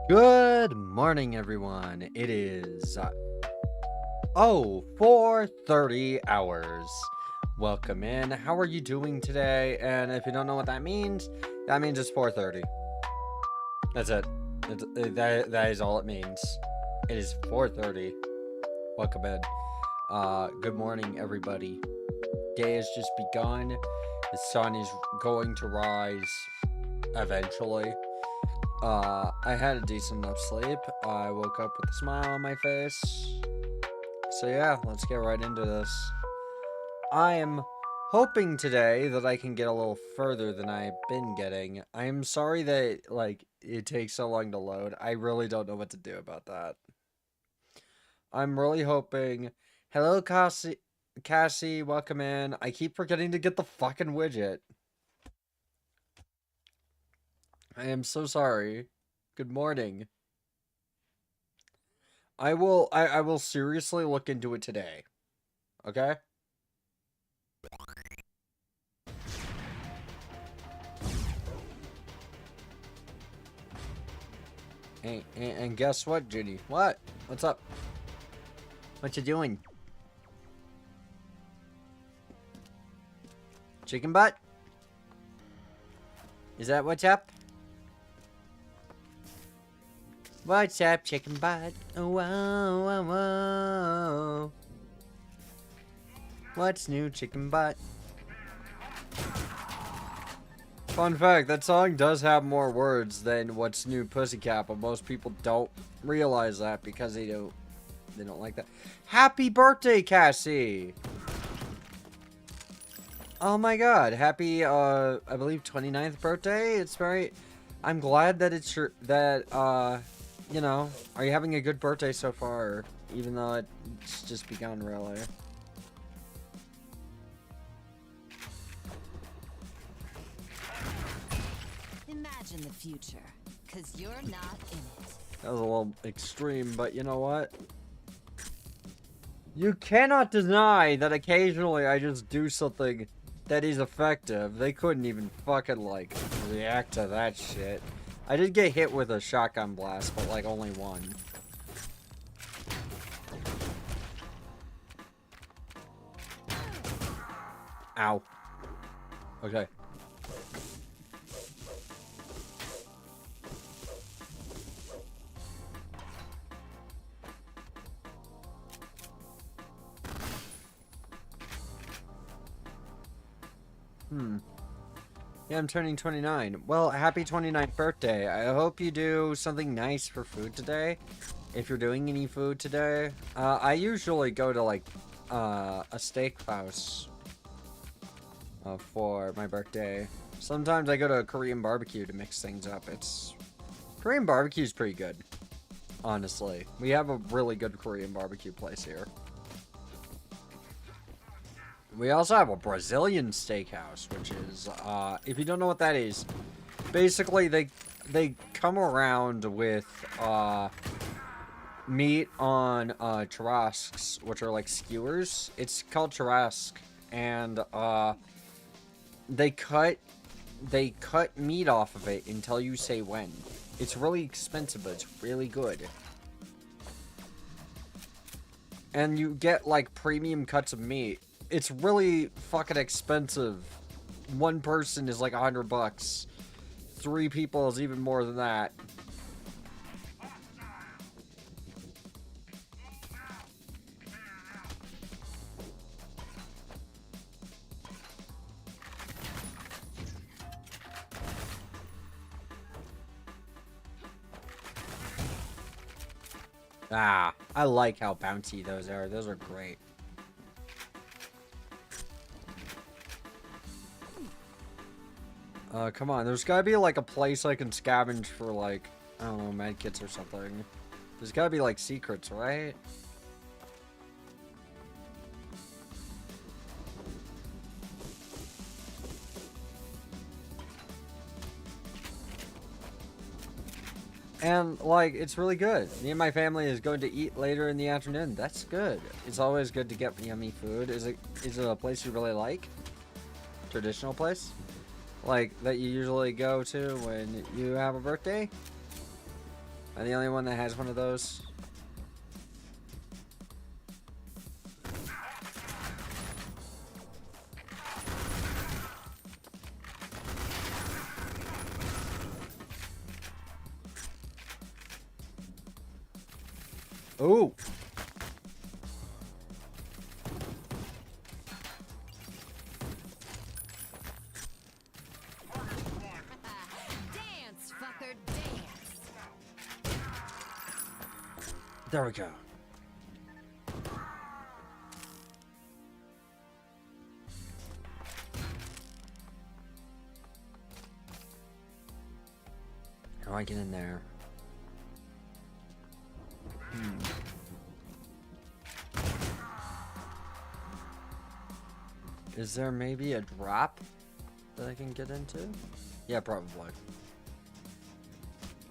Good morning, everyone. It is 4:30 hours. Welcome in. How are you doing today? And if you don't know what that means it's 4:30. That's it. That is all it means. It is 4:30. Welcome in. Good morning, everybody. Day has just begun. The sun is going to rise eventually. I had a decent enough sleep. I woke up with a smile on my face. So yeah, let's get right into this. I am hoping today that I can get a little further than I've been getting. I'm sorry that, it takes so long to load. I really don't know what to do about that. I'm really hoping... Hello, Cassie, welcome in. I keep forgetting to get the fucking widget. I am so sorry. Good morning. I will seriously look into it today. Okay? And guess what, Ginny? What? What's up? What you doing? Chicken butt? Is that what's up? What's up, chicken butt? Oh, whoa, whoa, whoa. What's new, chicken butt? Fun fact, that song does have more words than What's New, Pussycat, but most people don't realize that because they don't like that. Happy birthday, Cassie! Oh my god, happy, I believe 29th birthday? It's very... I'm glad that it's are you having a good birthday so far? Even though it's just begun, really. Imagine the future, because you're not in it. That was a little extreme, but you know what? You cannot deny that occasionally I just do something that is effective. They couldn't even fucking, react to that shit. I did get hit with a shotgun blast, but, only one. Ow. Okay. Yeah, I'm turning 29. Well, happy 29th birthday. I hope you do something nice for food today. If you're doing any food today. I usually go to, a steakhouse for my birthday. Sometimes I go to a Korean barbecue to mix things up. Korean barbecue's pretty good, honestly. We have a really good Korean barbecue place here. We also have a Brazilian steakhouse, which is, if you don't know what that is, basically they come around with, meat on, churrasques, which are like skewers. It's called churrasque, and, they cut meat off of it until you say when. It's really expensive, but it's really good. And you get, premium cuts of meat. It's really fucking expensive. One person is $100. 3 people is even more than that. Ah, I like how bouncy those are. Those are great. Come on. There's gotta be, a place I can scavenge for, I don't know, medkits or something. There's gotta be, secrets, right? And, it's really good. Me and my family is going to eat later in the afternoon. That's good. It's always good to get yummy food. Is it a place you really like? Traditional place? That you usually go to when you have a birthday? Am I the only one that has one of those? Ooh. Dance, fucker, dance. There we go. How do I get in there? Is there maybe a drop that I can get into? Yeah, probably.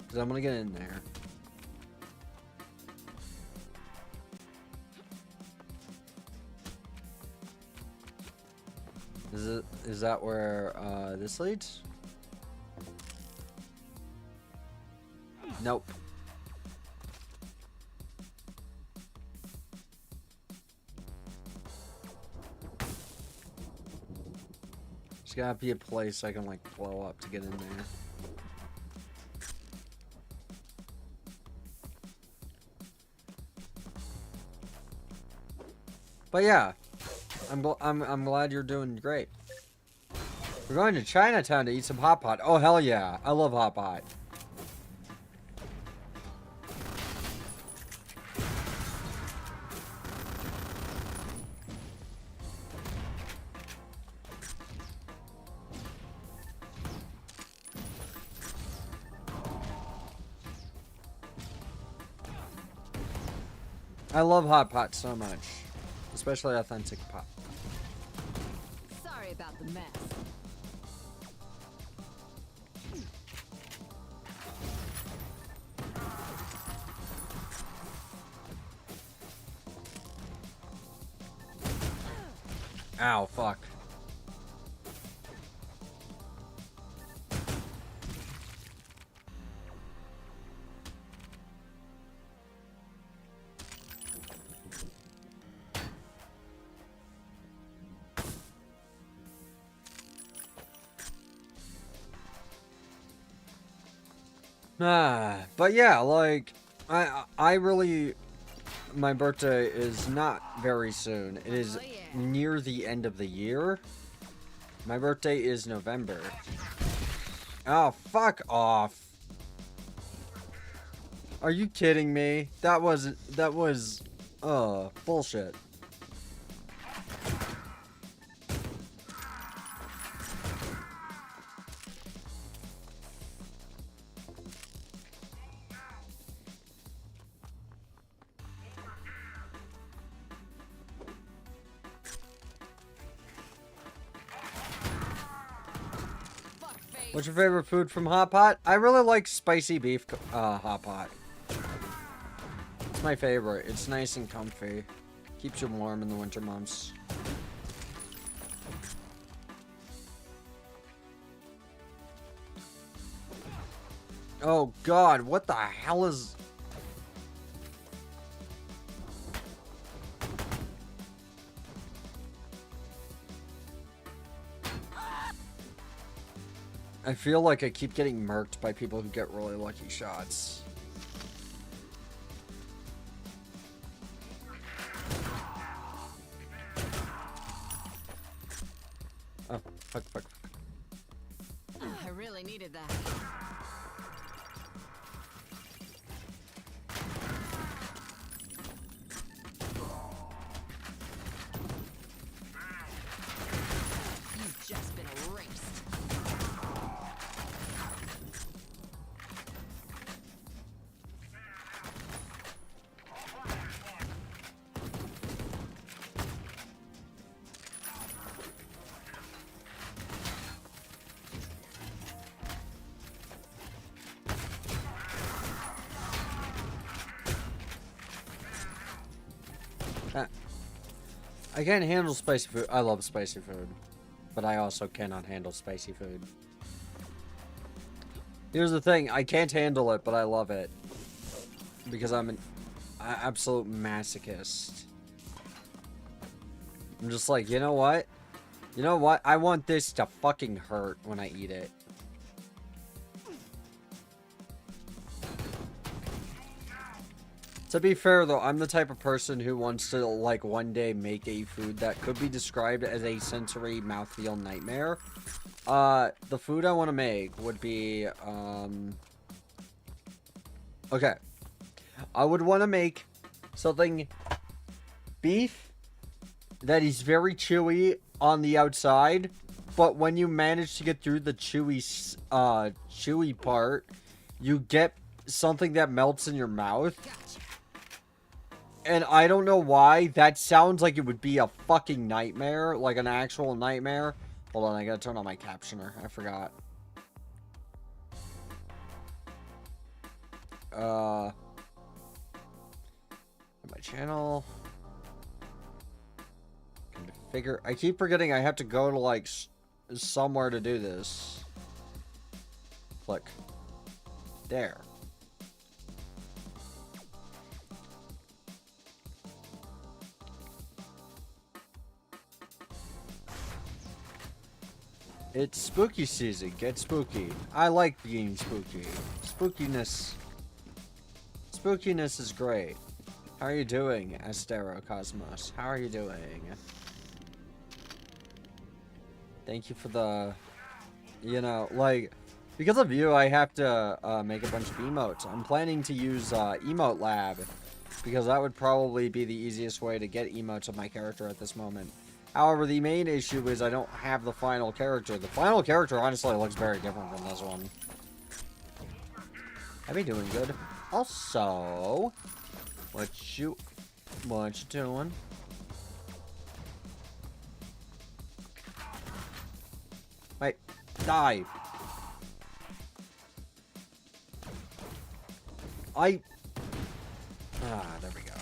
Because I'm going to get in there. Is that where this leads? Nope. There's gotta be a place I can like blow up to get in there. But yeah, I'm glad you're doing great. We're going to Chinatown to eat some hot pot. Oh hell yeah, I love hot pot. I love hot pot so much, especially authentic pot. Sorry about the mess. Ow, fuck. But yeah, like, I really, my birthday is not very soon. It is Oh, yeah. near the end of the year. My birthday is November. Oh, fuck off. Are you kidding me? That was, bullshit. Fuck face. What's your favorite food from Hot Pot? I really like spicy beef Hot Pot. It's my favorite. It's nice and comfy. Keeps you warm in the winter months. Oh god, what the hell is... I feel like I keep getting murked by people who get really lucky shots. Oh, fuck, fuck, fuck. I really needed that. You've just been erased. I can't handle spicy food. I love spicy food. But I also cannot handle spicy food. Here's the thing. I can't handle it, but I love it. because I'm an absolute masochist. I'm just like, you know what? You know what? I want this to fucking hurt when I eat it. To be fair, though, I'm the type of person who wants to, like, one day make a food that could be described as a sensory mouthfeel nightmare. The food I want to make would be, okay. I would want to make something beef that is very chewy on the outside, but when you manage to get through the chewy part, you get something that melts in your mouth. And I don't know why, that sounds like it would be a fucking nightmare, like an actual nightmare. Hold on, I gotta turn on my captioner, I forgot. My channel. Configure. I keep forgetting I have to go to, like, somewhere to do this. Click. There. It's spooky season. Get spooky. I like being spooky. Spookiness is great. How are you doing, Astero Cosmos? How are you doing? Thank you for the, you know, like, because of you, I have to make a bunch of emotes. I'm planning to use Emote Lab, because that would probably be the easiest way to get emotes of my character at this moment. However, the main issue is I don't have the final character. The final character honestly looks very different from this one. I've been doing good. Also, what you doing? Wait, die. There we go.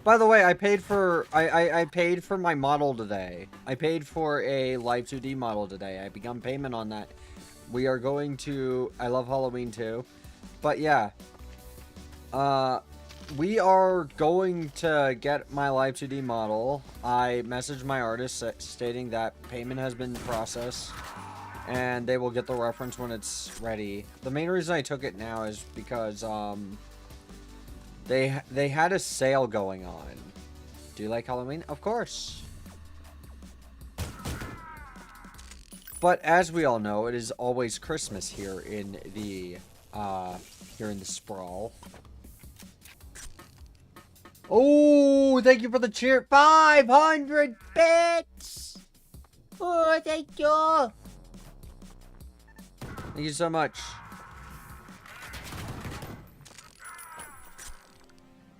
By the way, I paid for I paid for my model today. I paid for a Live 2D model today. I begun payment on that. We are going to I love Halloween too. But yeah. We are going to get my Live 2D model. I messaged my artist stating that payment has been processed and they will get the reference when it's ready. The main reason I took it now is because they had a sale going on. Do you like Halloween? Of course. But as we all know, it is always Christmas here in the sprawl. Oh, thank you for the cheer. 500 bits. Oh, thank you. Thank you so much.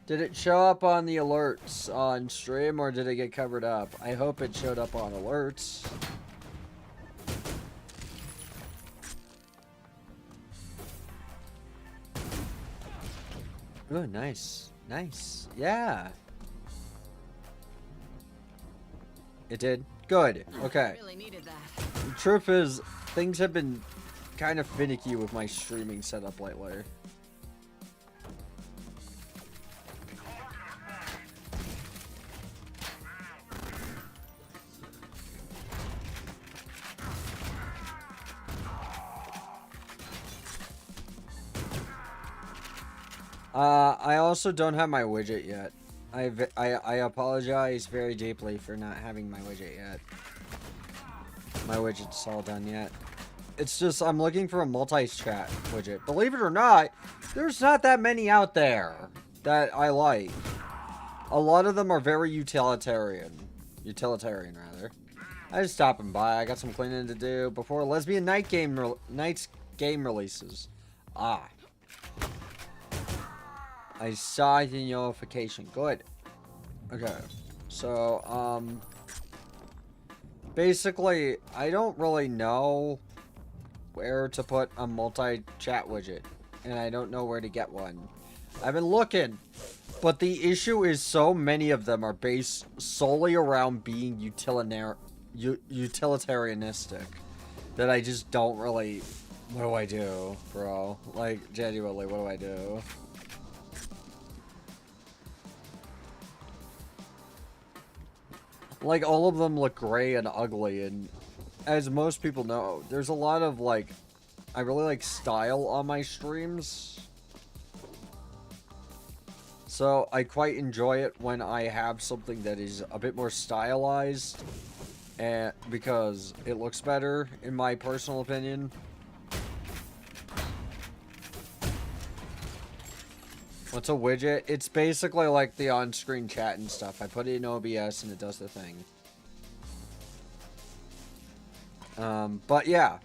Did it show up on the alerts on stream or did it get covered up? I hope it showed up on alerts. Oh, nice. Nice. Yeah. It did. Good. Okay. Really needed that. The truth is, things have been kind of finicky with my streaming setup lately. I also don't have my widget yet. I apologize very deeply for not having my widget yet. My widget's all done yet. It's just, I'm looking for a multi-chat widget. Believe it or not, there's not that many out there that I like. A lot of them are very utilitarian. Utilitarian, rather. I just stopping by. I got some cleaning to do before Lesbian Night's game releases. Ah. I saw the notification. Good. Okay. So, basically, I don't really know where to put a multi-chat widget, and I don't know where to get one. I've been looking, but the issue is so many of them are based solely around being utilitarianistic that I just don't really... What do I do, bro? Like, genuinely, what do I do? Like, all of them look gray and ugly, and as most people know, there's a lot of, like, I really like style on my streams. So, I quite enjoy it when I have something that is a bit more stylized, and because it looks better, in my personal opinion. What's a widget? It's basically like the on-screen chat and stuff. I put it in OBS and it does the thing. But yeah.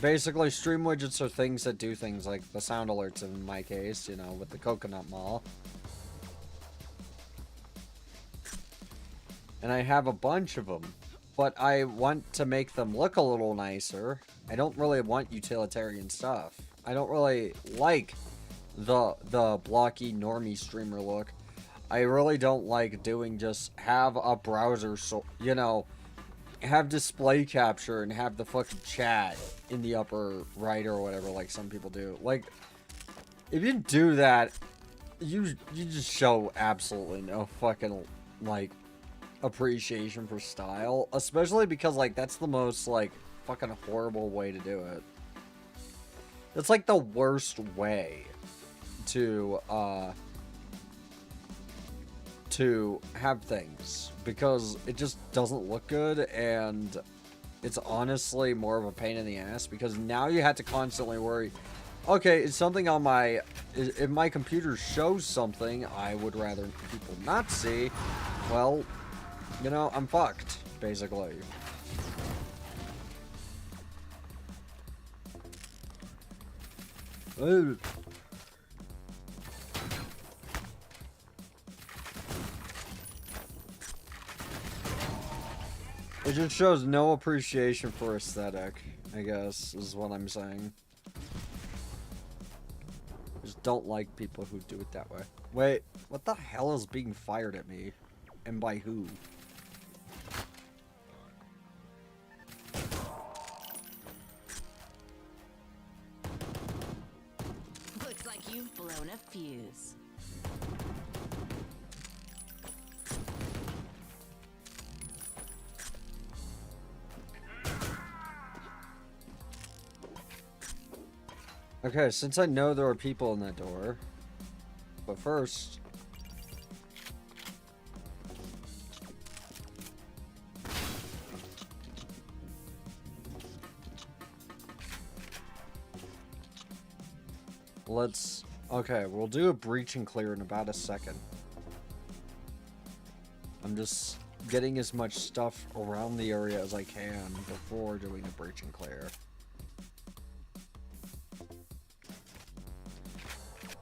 Basically, stream widgets are things that do things like the sound alerts in my case, you know, with the Coconut Mall. And I have a bunch of them. But I want to make them look a little nicer. I don't really want utilitarian stuff. I don't really like the blocky normie streamer look. I really don't like doing just have a browser, so you know, have display capture and have the fucking chat in the upper right or whatever, like some people do. Like, if you do that, you just show absolutely no fucking like appreciation for style, especially because like that's the most like fucking horrible way to do it. It's like the worst way to have things, because it just doesn't look good, and it's honestly more of a pain in the ass, because now you have to constantly worry, okay, is something on my, if my computer shows something I would rather people not see, well, you know, I'm fucked, basically. Ooh. It just shows no appreciation for aesthetic, I guess, is what I'm saying. Just don't like people who do it that way. Wait, what the hell is being fired at me? And by who? Looks like you've blown a fuse. Okay, since I know there are people in that door, but first... let's... Okay, we'll do a breach and clear in about a second. I'm just getting as much stuff around the area as I can before doing a breach and clear.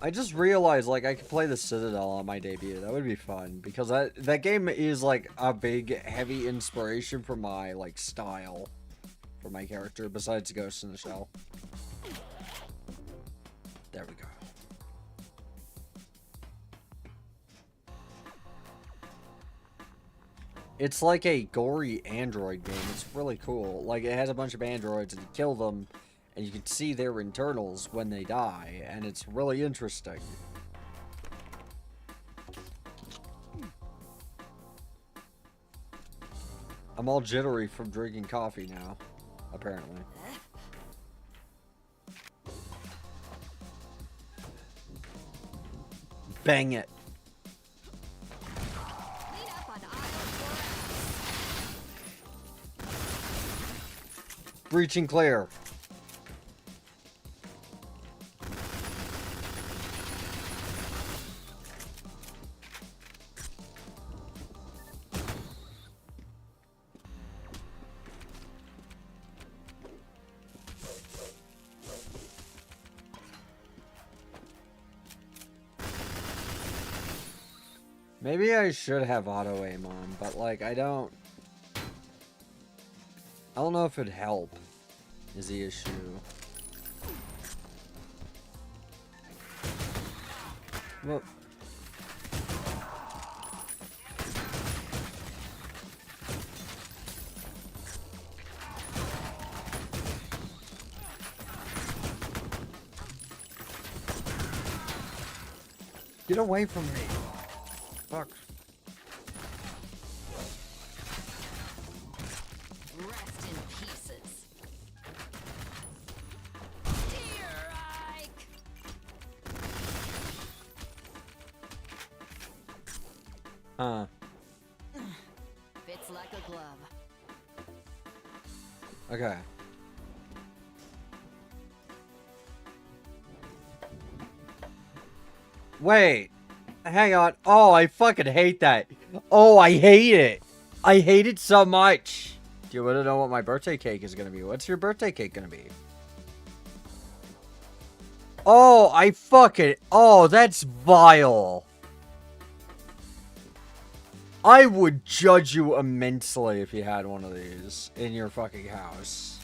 I just realized, like, I could play the Citadel on my debut. That would be fun, because that game is, like, a big, heavy inspiration for my, like, style for my character, besides Ghost in the Shell. There we go. It's like a gory android game. It's really cool. Like, it has a bunch of androids, and you kill them, and you can see their internals when they die, and it's really interesting. I'm all jittery from drinking coffee now, apparently. Bang it. Breach and clear. Maybe I should have auto aim on, but like I don't know if it'd help is the issue. Well, get away from me. Fuck. Rest in pieces. Dear Ike! Huh. Fits like a glove. Okay. Wait. Hang on. Oh, I fucking hate that. Oh, I hate it. I hate it so much. Do you want to know what my birthday cake is going to be? What's your birthday cake going to be? Oh, I fucking... Oh, that's vile. I would judge you immensely if you had one of these in your fucking house.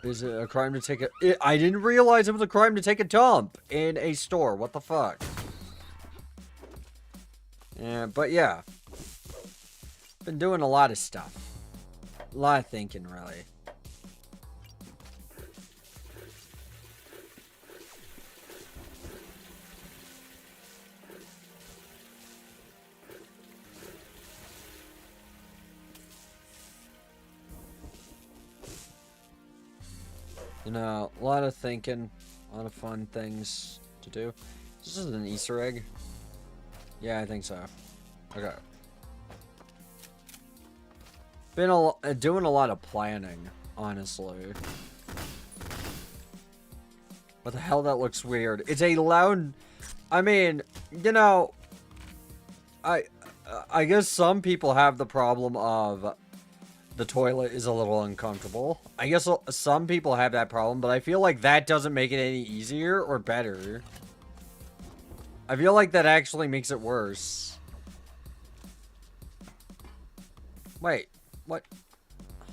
Is it a crime to take a... I didn't realize it was a crime to take a dump in a store. What the fuck? Yeah, but yeah. Been doing a lot of stuff. A lot of thinking, really. You know, a lot of thinking, a lot of fun things to do. This is an Easter egg. Yeah, I think so. Okay. Been doing a lot of planning, honestly. What the hell? That looks weird. It's a loud... I mean, you know... I guess some people have the problem of... The toilet is a little uncomfortable. I guess some people have that problem, but I feel like that doesn't make it any easier or better. I feel like that actually makes it worse. Wait, what?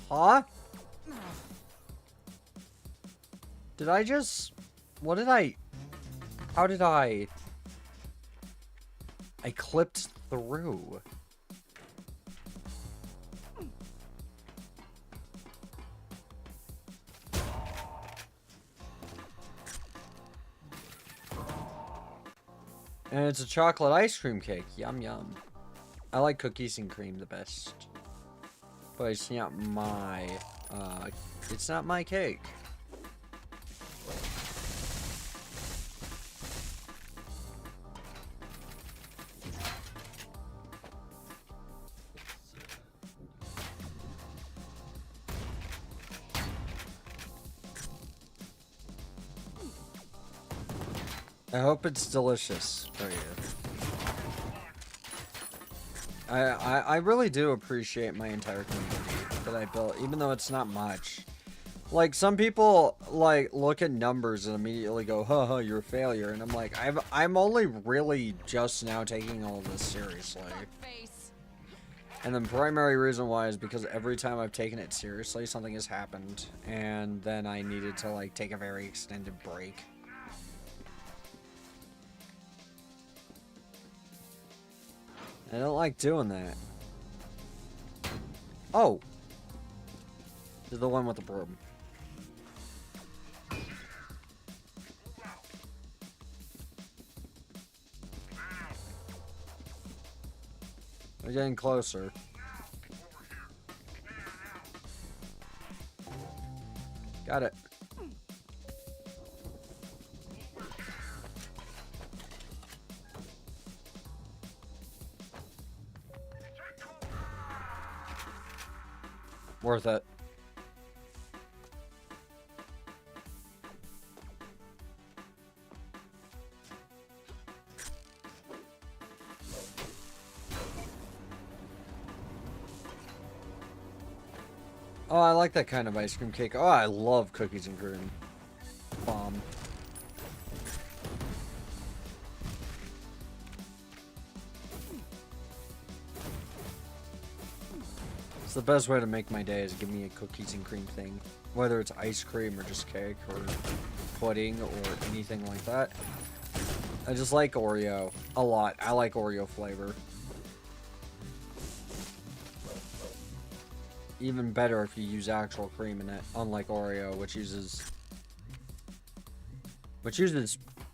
Huh? Did I just... What did I... How did I clipped through. And it's a chocolate ice cream cake. Yum, yum. I like cookies and cream the best. But it's not my, it's not my cake. I hope it's delicious for you. I really do appreciate my entire community that I built, even though it's not much. Like, some people, like, look at numbers and immediately go, haha, you're a failure. And I'm like, I'm only really just now taking all of this seriously. And the primary reason why is because every time I've taken it seriously, something has happened. And then I needed to, like, take a very extended break. I don't like doing that. Oh! You're the one with the broom. We're getting closer. Got it. Worth it. Oh, I like that kind of ice cream cake. Oh, I love cookies and cream. Bomb. It's the best way to make my day is give me a cookies and cream thing. Whether it's ice cream or just cake or pudding or anything like that. I just like Oreo a lot. I like Oreo flavor. Even better if you use actual cream in it, unlike Oreo, which uses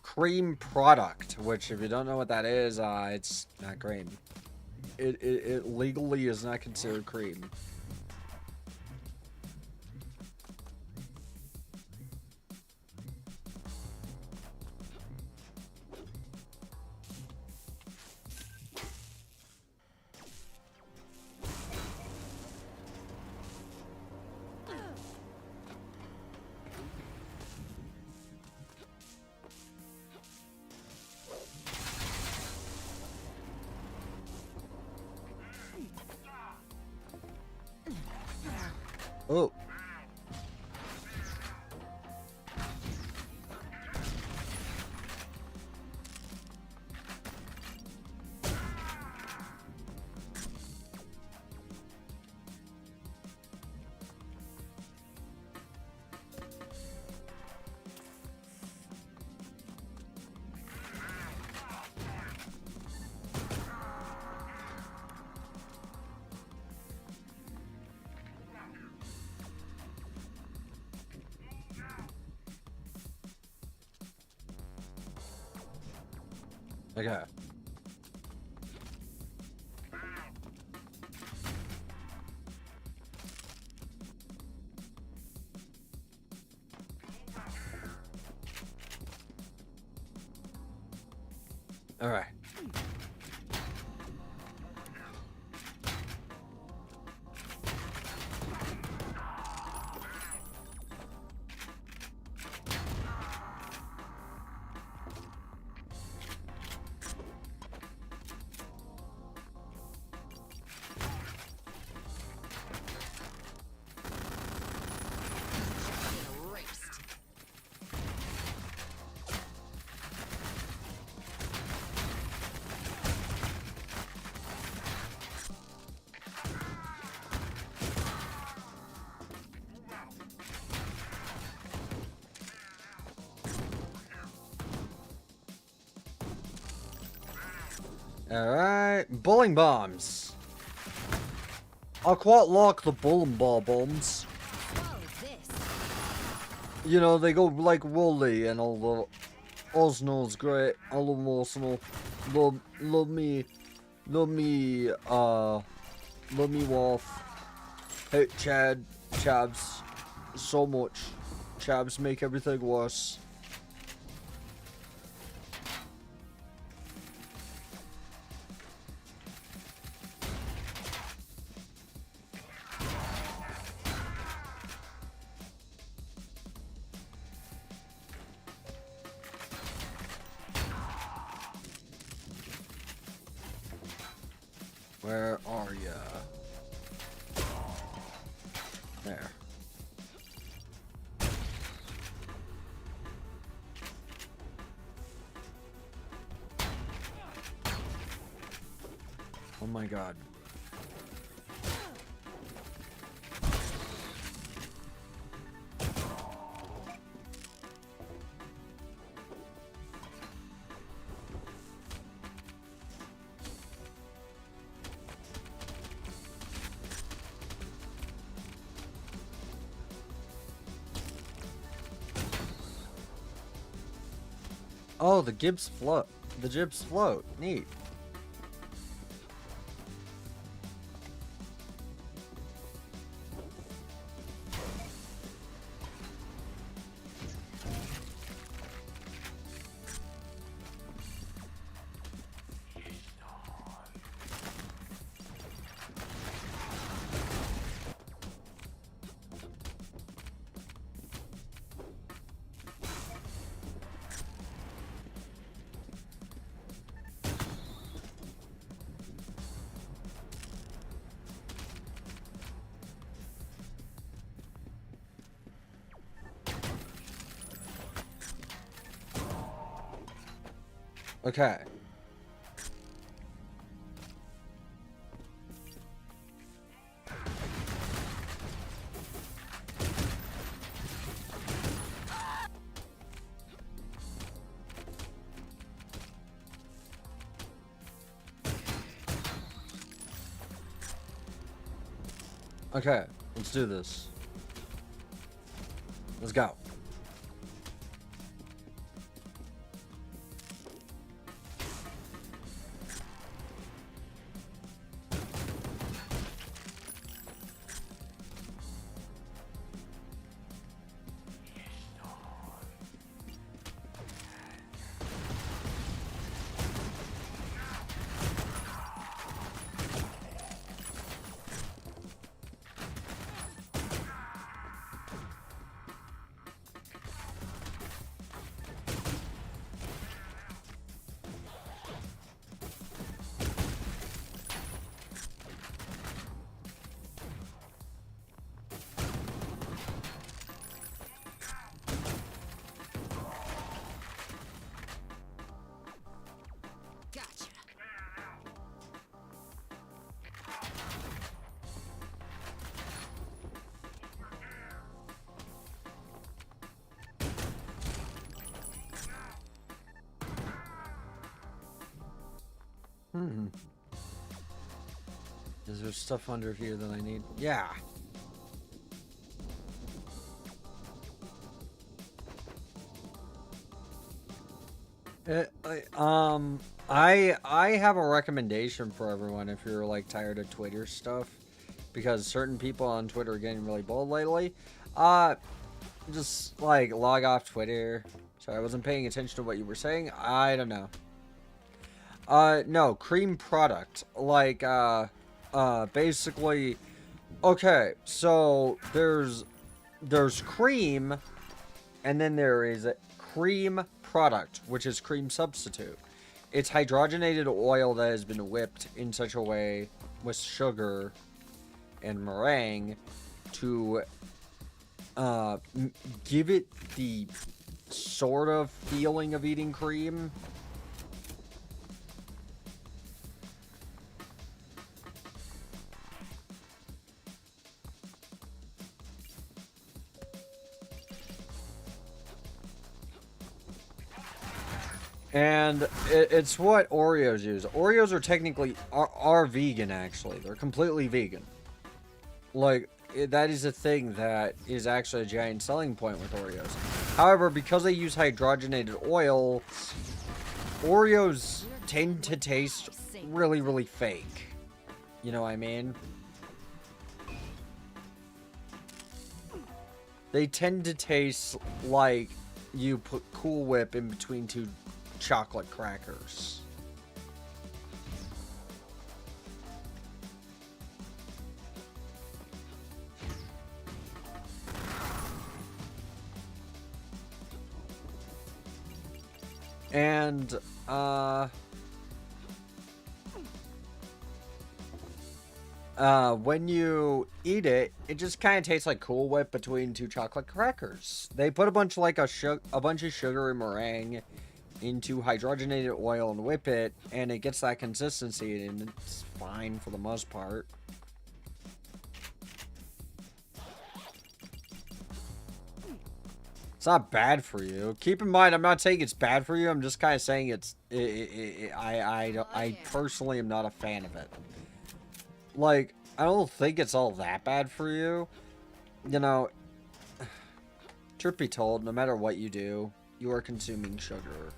cream product, which if you don't know what that is, it's not cream. It legally is not considered cream. Oh. Okay. All right. Erased. All right. Bowling bombs. I quite like the bowling ball bombs. Whoa, this. You know, they go like Wooly and all the Osnall's great. I love Arsenal. Love me, Wolf. Hate Chabs, so much. Chabs make everything worse. Where are ya? There. Oh my god. Oh, the Gibbs float. The Gibbs float. Neat. Okay. Okay, let's do this. Let's go. Gotcha. Hmm. Is there stuff under here that I need? Yeah. I have a recommendation for everyone if you're like tired of Twitter stuff, because certain people on Twitter are getting really bold lately. Just like log off Twitter. Sorry, I wasn't paying attention to what you were saying. I don't know. No, cream product. Like, basically, okay, so there's cream, and then there is cream product, which is cream substitute. It's hydrogenated oil that has been whipped in such a way with sugar and meringue to give it the sort of feeling of eating cream. And it's what Oreos use. Oreos are technically are vegan, actually. They're completely vegan. Like, that is a thing that is actually a giant selling point with Oreos. However, because they use hydrogenated oil, Oreos tend to taste really, really fake. You know what I mean? They tend to taste like you put Cool Whip in between two chocolate crackers. And when you eat it, it just kind of tastes like Cool Whip between two chocolate crackers. They put a bunch of like a bunch of sugar and meringue into hydrogenated oil and whip it, and it gets that consistency, and it's fine for the most part. It's not bad for you. Keep in mind, I'm not saying it's bad for you. I'm just kind of saying I personally am not a fan of it. Like, I don't think it's all that bad for you. You know, truth be told, no matter what you do, you are consuming sugar.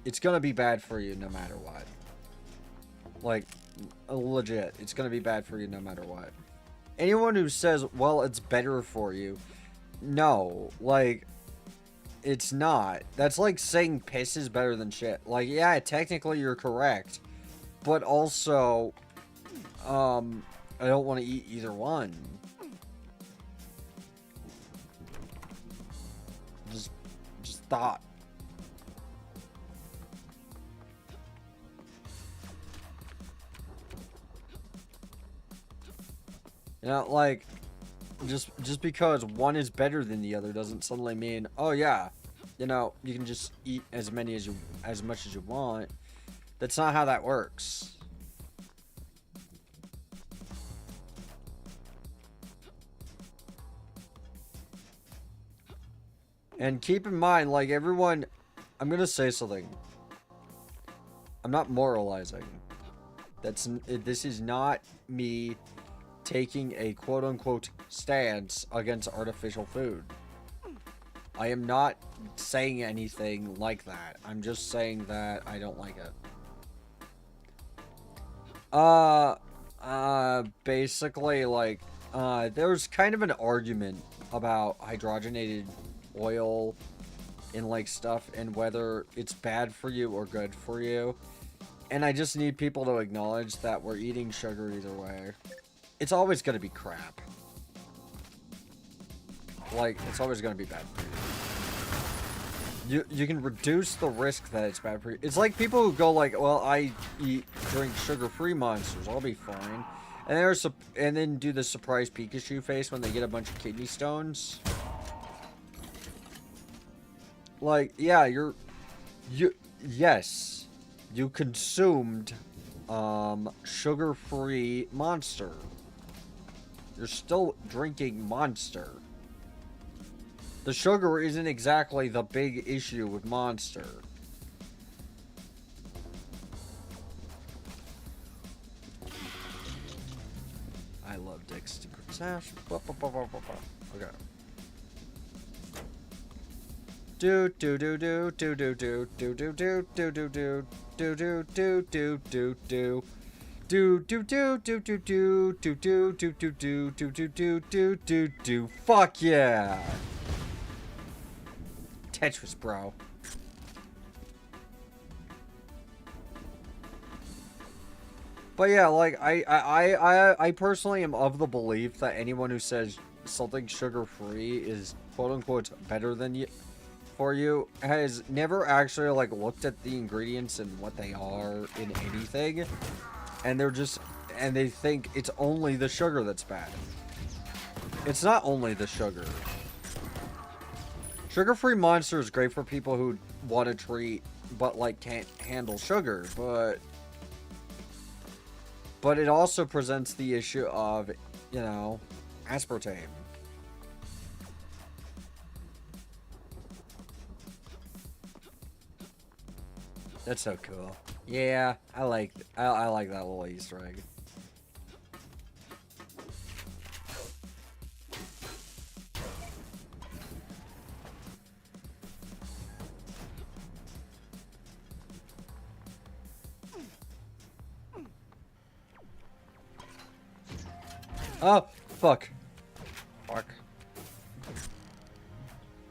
It's gonna be bad for you no matter what. Like, legit, it's gonna be bad for you no matter what. Anyone who says, well, it's better for you, no, like, it's not. That's like saying piss is better than shit. Like, yeah, technically you're correct, but also, I don't want to eat either one. Just thought. You know, like, just because one is better than the other doesn't suddenly mean, oh yeah, you know, you can just eat as much as you want. That's not how that works. And keep in mind, like, everyone, I'm gonna say something. I'm not moralizing. This is not me taking a quote-unquote stance against artificial food. I am not saying anything like that. I'm just saying that I don't like it. Basically, like, there's kind of an argument about hydrogenated oil and, like, stuff and whether it's bad for you or good for you. And I just need people to acknowledge that we're eating sugar either way. It's always going to be crap. Like, it's always going to be bad for you. You can reduce the risk that it's bad for you. It's like people who go like, well, I drink sugar-free Monsters, I'll be fine. And then do the surprise Pikachu face when they get a bunch of kidney stones. Like, yeah, yes, you consumed sugar-free Monster. You're still drinking Monster. The sugar isn't exactly the big issue with Monster. I love Dick's Secret Stash. Okay. Do do do do do do do do do do do do do do do do do do do. Do do do do do do do do do do do do do do do do. Fuck yeah! Tetris, bro. But yeah, like I personally am of the belief that anyone who says something sugar-free is quote-unquote better than you for you has never actually like looked at the ingredients and what they are in anything, and they think it's only the sugar that's bad. It's not only the sugar. Sugar-free Monster is great for people who want a treat but like can't handle sugar, but it also presents the issue of, you know, aspartame. That's so cool. Yeah, I like that little Easter egg. Oh, fuck. Fuck.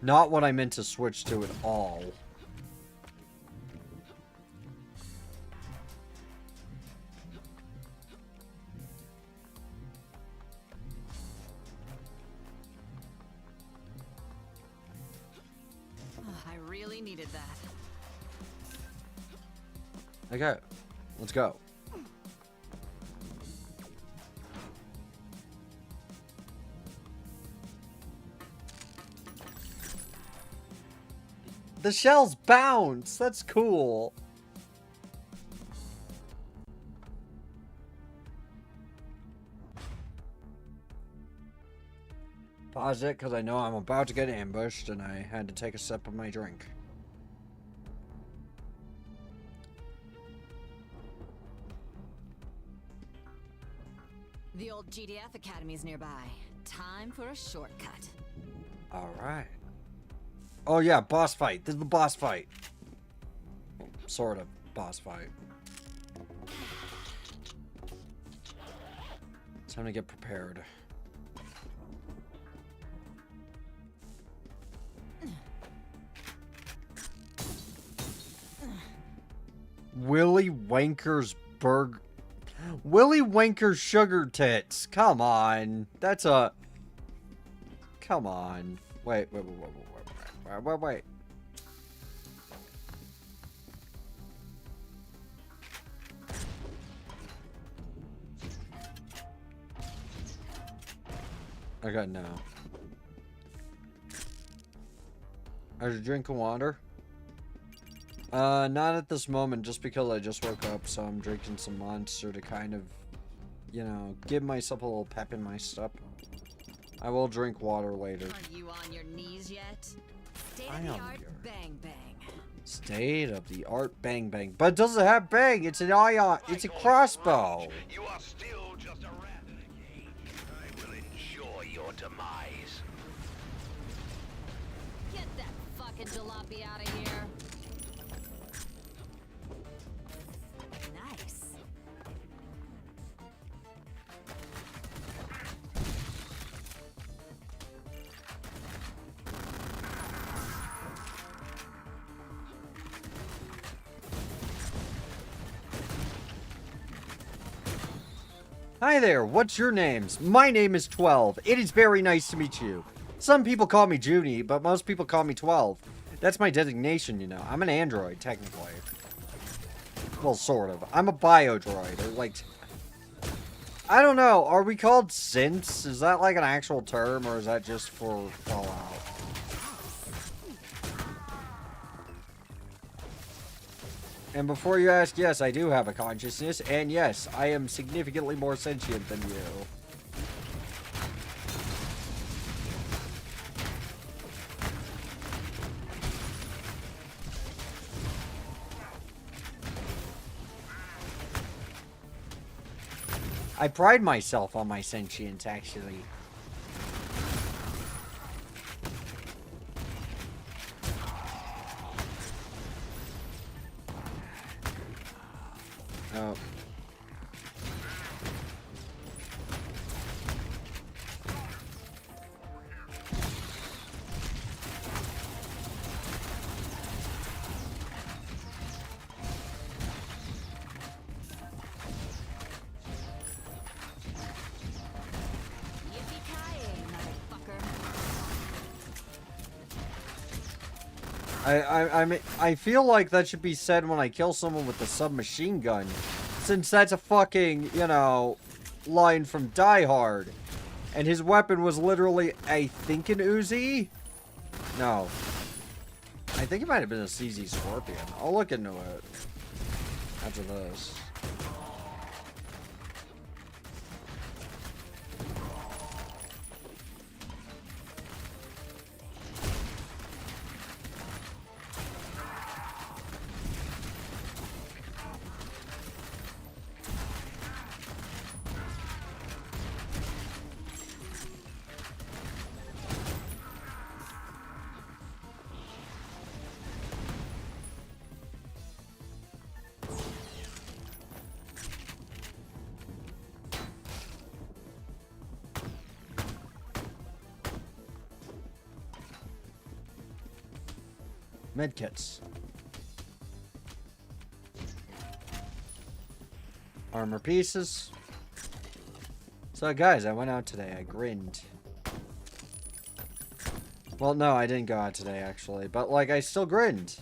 Not what I meant to switch to at all. I really needed that. Okay, let's go. The shells bounce! That's cool! Pause it, because I know I'm about to get ambushed, and I had to take a sip of my drink. The old GDF Academy's nearby. Time for a shortcut. Alright. Oh yeah, boss fight. This is the boss fight. Sort of boss fight. Time to get prepared. Willy Wanker's Willy Wanker's sugar tits. Come on. That's a... Come on. Wait. Okay, no. Are you drinking water? Not at this moment, just because I just woke up, so I'm drinking some Monster to kind of, you know, give myself a little pep in my step. I will drink water later. Are you on your knees yet? State I of the am art, here. bang bang. State of the art bang bang. But it doesn't have bang, it's an ion, it's a crossbow. You are still just a rat in a cage. I will ensure your demise. Get that fucking jalopy out of here. Nice. Hi there, what's your names? My name is 12. It is very nice to meet you. Some people call me Junie, but most people call me 12. That's my designation, you know. I'm an android, technically. Well, sort of. I'm a biodroid, or like... I don't know, are we called synths? Is that like an actual term, or is that just for Fallout? And before you ask, yes, I do have a consciousness, and yes, I am significantly more sentient than you. I pride myself on my sentience, actually. Oh. Yippee-ki-yay, motherfucker. I feel like that should be said when I kill someone with a submachine gun, since that's a fucking, you know, line from Die Hard, and his weapon was literally, I think, an Uzi? No. I think it might have been a CZ Scorpion. I'll look into it after this. Medkits. Armor pieces. So guys, I went out today. I grinned. Well, no, I didn't go out today, actually. But, like, I still grinned.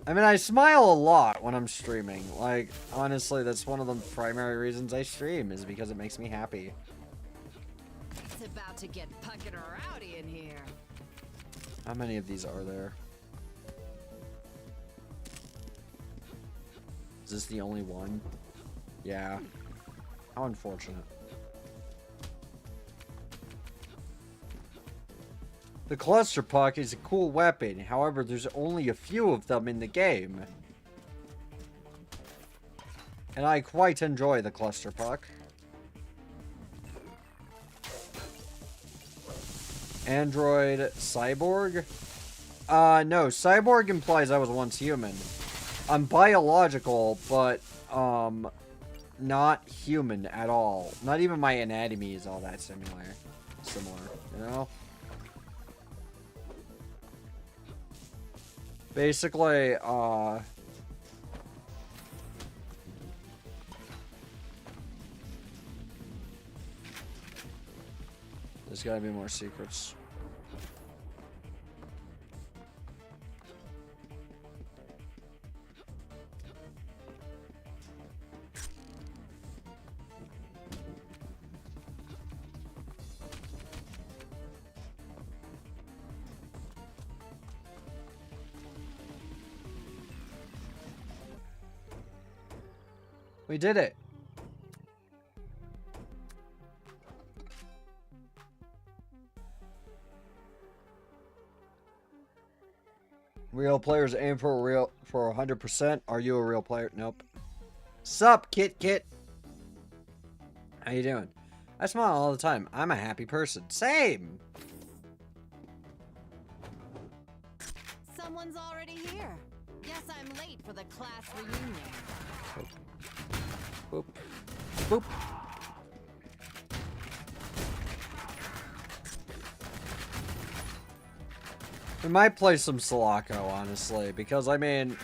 I mean, I smile a lot when I'm streaming. Like, honestly, that's one of the primary reasons I stream, is because it makes me happy. It's about to get punkin' rowdy in here. How many of these are there? Is this the only one? Yeah. How unfortunate. The Cluster Puck is a cool weapon, however, there's only a few of them in the game. And I quite enjoy the Cluster Puck. Android Cyborg? No, Cyborg implies I was once human. I'm biological, but, not human at all. Not even my anatomy is all that similar, you know? Basically, there's gotta be more secrets. We did it. Real players aim for 100%. Are you a real player? Nope. Sup, Kit? How you doing? I smile all the time. I'm a happy person. Same. Someone's already here. Guess I'm late for the class reunion. Boop. Boop. We might play some Sulaco, honestly, because, I mean,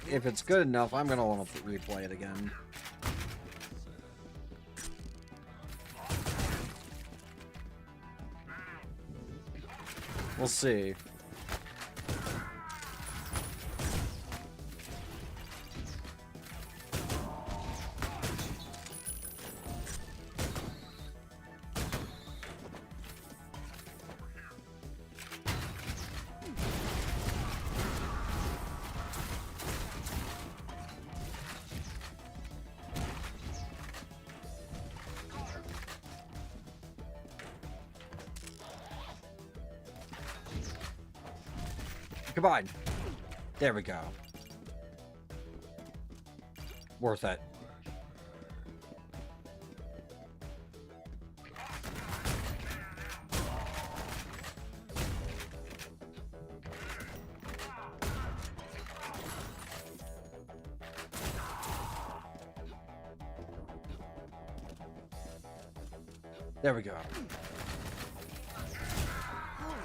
if it's good enough, I'm gonna want to replay it again. We'll see. Come on. There we go. Worth it. There we go. Holy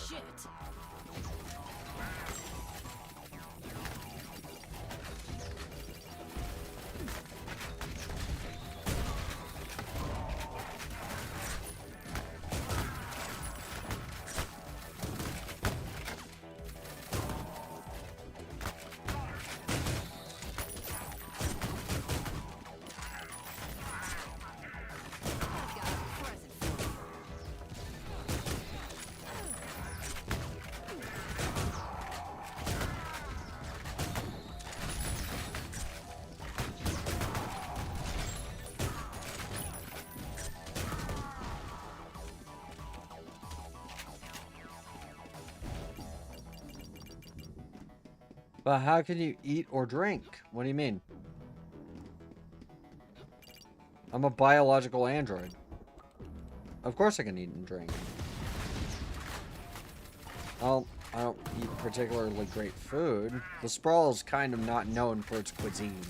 shit. I've got a present for you. But how can you eat or drink? What do you mean? I'm a biological android. Of course I can eat and drink. Well, I don't eat particularly great food. The Sprawl is kind of not known for its cuisine.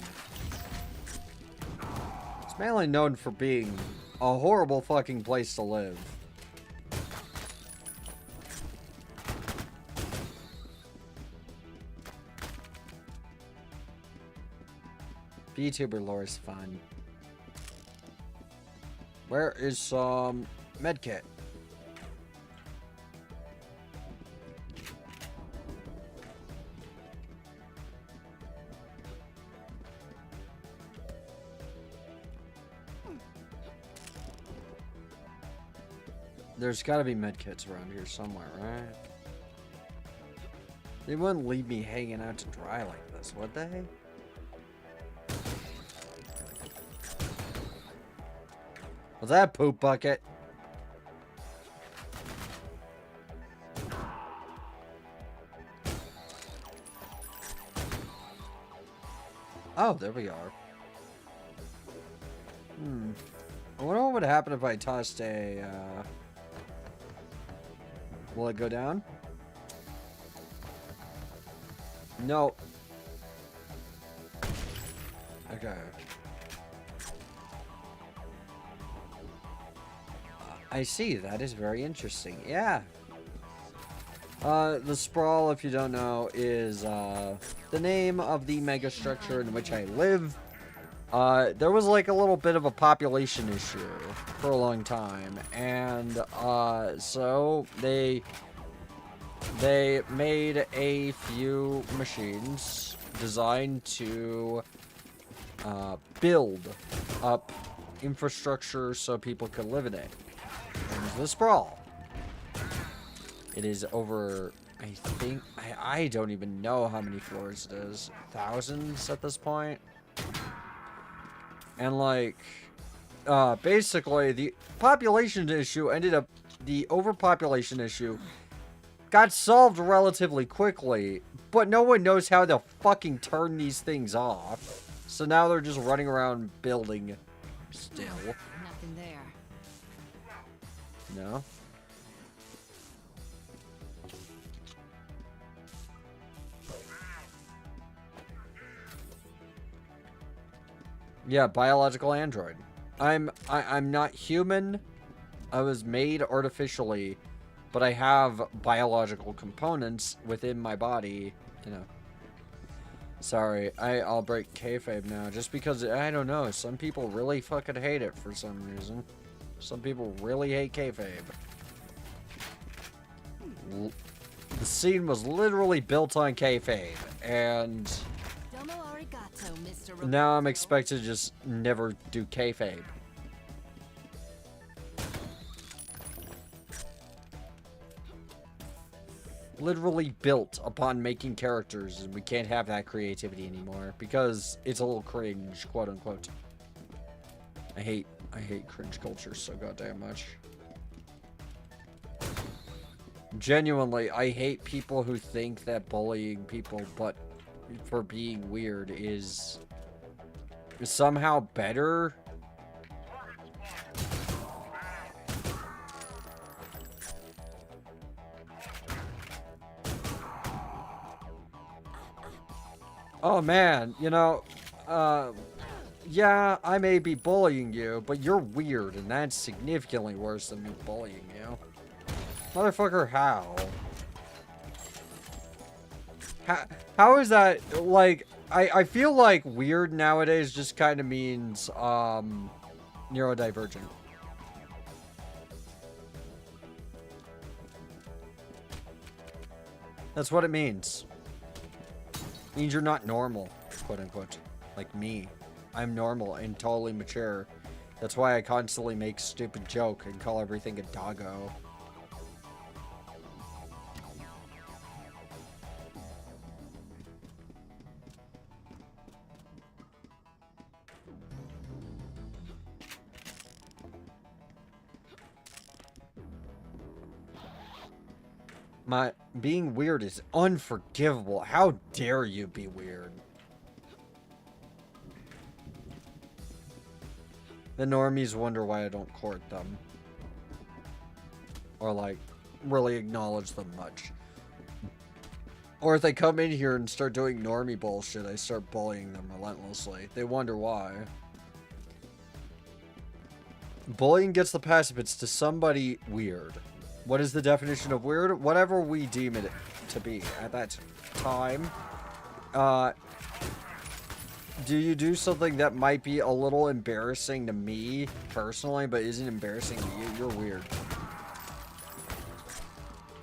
It's mainly known for being a horrible fucking place to live. VTuber lore is fun. Where is some medkit? There's gotta be medkits around here somewhere, right? They wouldn't leave me hanging out to dry like this, would they? Was that a poop bucket? Oh, there we are. I wonder what would happen if I tossed a, Will it go down? No. Okay. I see. That is very interesting. Yeah. The Sprawl, if you don't know, is the name of the mega structure in which I live. There was like a little bit of a population issue for a long time, and so they made a few machines designed to build up infrastructure so people could live in it. And the Sprawl. It is over, I think, I don't even know how many floors it is. Thousands at this point. And like, basically the population issue the overpopulation issue got solved relatively quickly, but no one knows how to fucking turn these things off. So now they're just running around building still. Nothing there. No? Yeah, biological android. I'm not human. I was made artificially, but I have biological components within my body, you know. Sorry, I'll break kayfabe now, just because, I don't know, some people really fucking hate it for some reason. Some people really hate kayfabe. The scene was literally built on kayfabe, and Domo arigato, Mr. now I'm expected to just never do kayfabe. Literally built upon making characters, and we can't have that creativity anymore because it's a little cringe, quote unquote. I hate cringe culture so goddamn much. Genuinely, I hate people who think that bullying people but for being weird is somehow better. Oh man, you know, yeah, I may be bullying you, but you're weird, and that's significantly worse than me bullying you. Motherfucker, how? How is that, like, I feel like weird nowadays just kind of means, neurodivergent. That's what it means. It means you're not normal, quote unquote. Like me. I'm normal and totally mature. That's why I constantly make stupid joke and call everything a doggo. Being weird is unforgivable. How dare you be weird? The normies wonder why I don't court them. Or, like, really acknowledge them much. Or if they come in here and start doing normie bullshit, I start bullying them relentlessly. They wonder why. Bullying gets the pass if it's to somebody weird. What is the definition of weird? Whatever we deem it to be at that time. Do you do something that might be a little embarrassing to me personally, but isn't embarrassing to you? You're weird.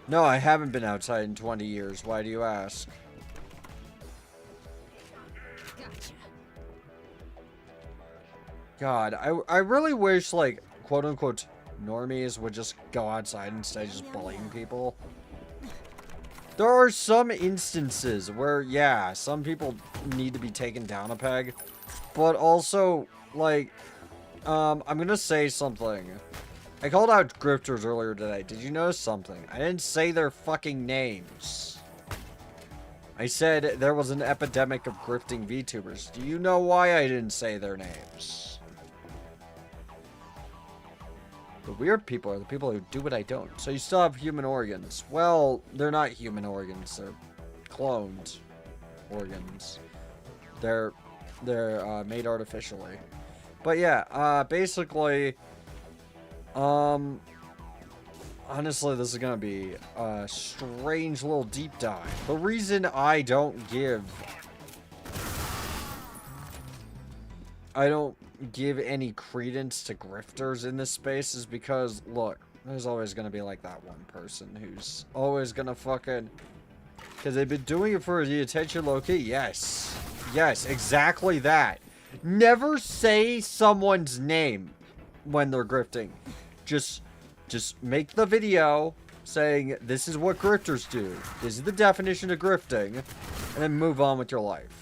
No, I haven't been outside in 20 years. Why do you ask? Gotcha. God, I really wish, like, quote unquote, normies would just go outside instead of just bullying people. There are some instances where, yeah, some people need to be taken down a peg, but also, like, I'm gonna say something. I called out grifters earlier today. Did you notice something? I didn't say their fucking names. I said there was an epidemic of grifting VTubers. Do you know why I didn't say their names? The weird people are the people who do what I don't. So you still have human organs. Well, they're not human organs. They're cloned organs. They're made artificially. But yeah, basically, honestly, this is gonna be a strange little deep dive. The reason I don't give any credence to grifters in this space is because, look, there's always going to be like that one person who's always going to fucking, because they've been doing it for the attention low-key. Yes, exactly that. Never say someone's name when they're grifting. Just make the video saying this is what grifters do, this is the definition of grifting, and then move on with your life.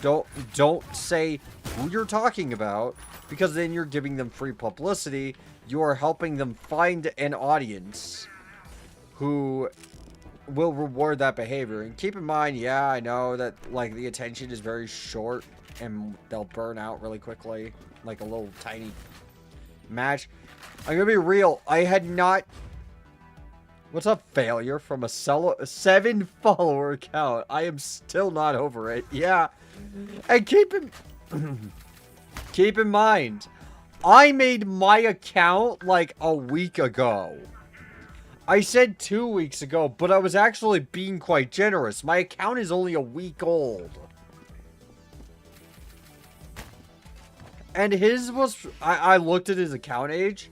Don't say who you're talking about, because then you're giving them free publicity. You are helping them find an audience who will reward that behavior. And keep in mind, yeah, I know that like the attention is very short and they'll burn out really quickly, like a little tiny match. I'm gonna be real. I had not. What's a failure from a 7-follower account? I am still not over it. Yeah, and keep in mind, I made my account like a week ago. I said 2 weeks ago, but I was actually being quite generous. My account is only a week old. And his was... I looked at his account age.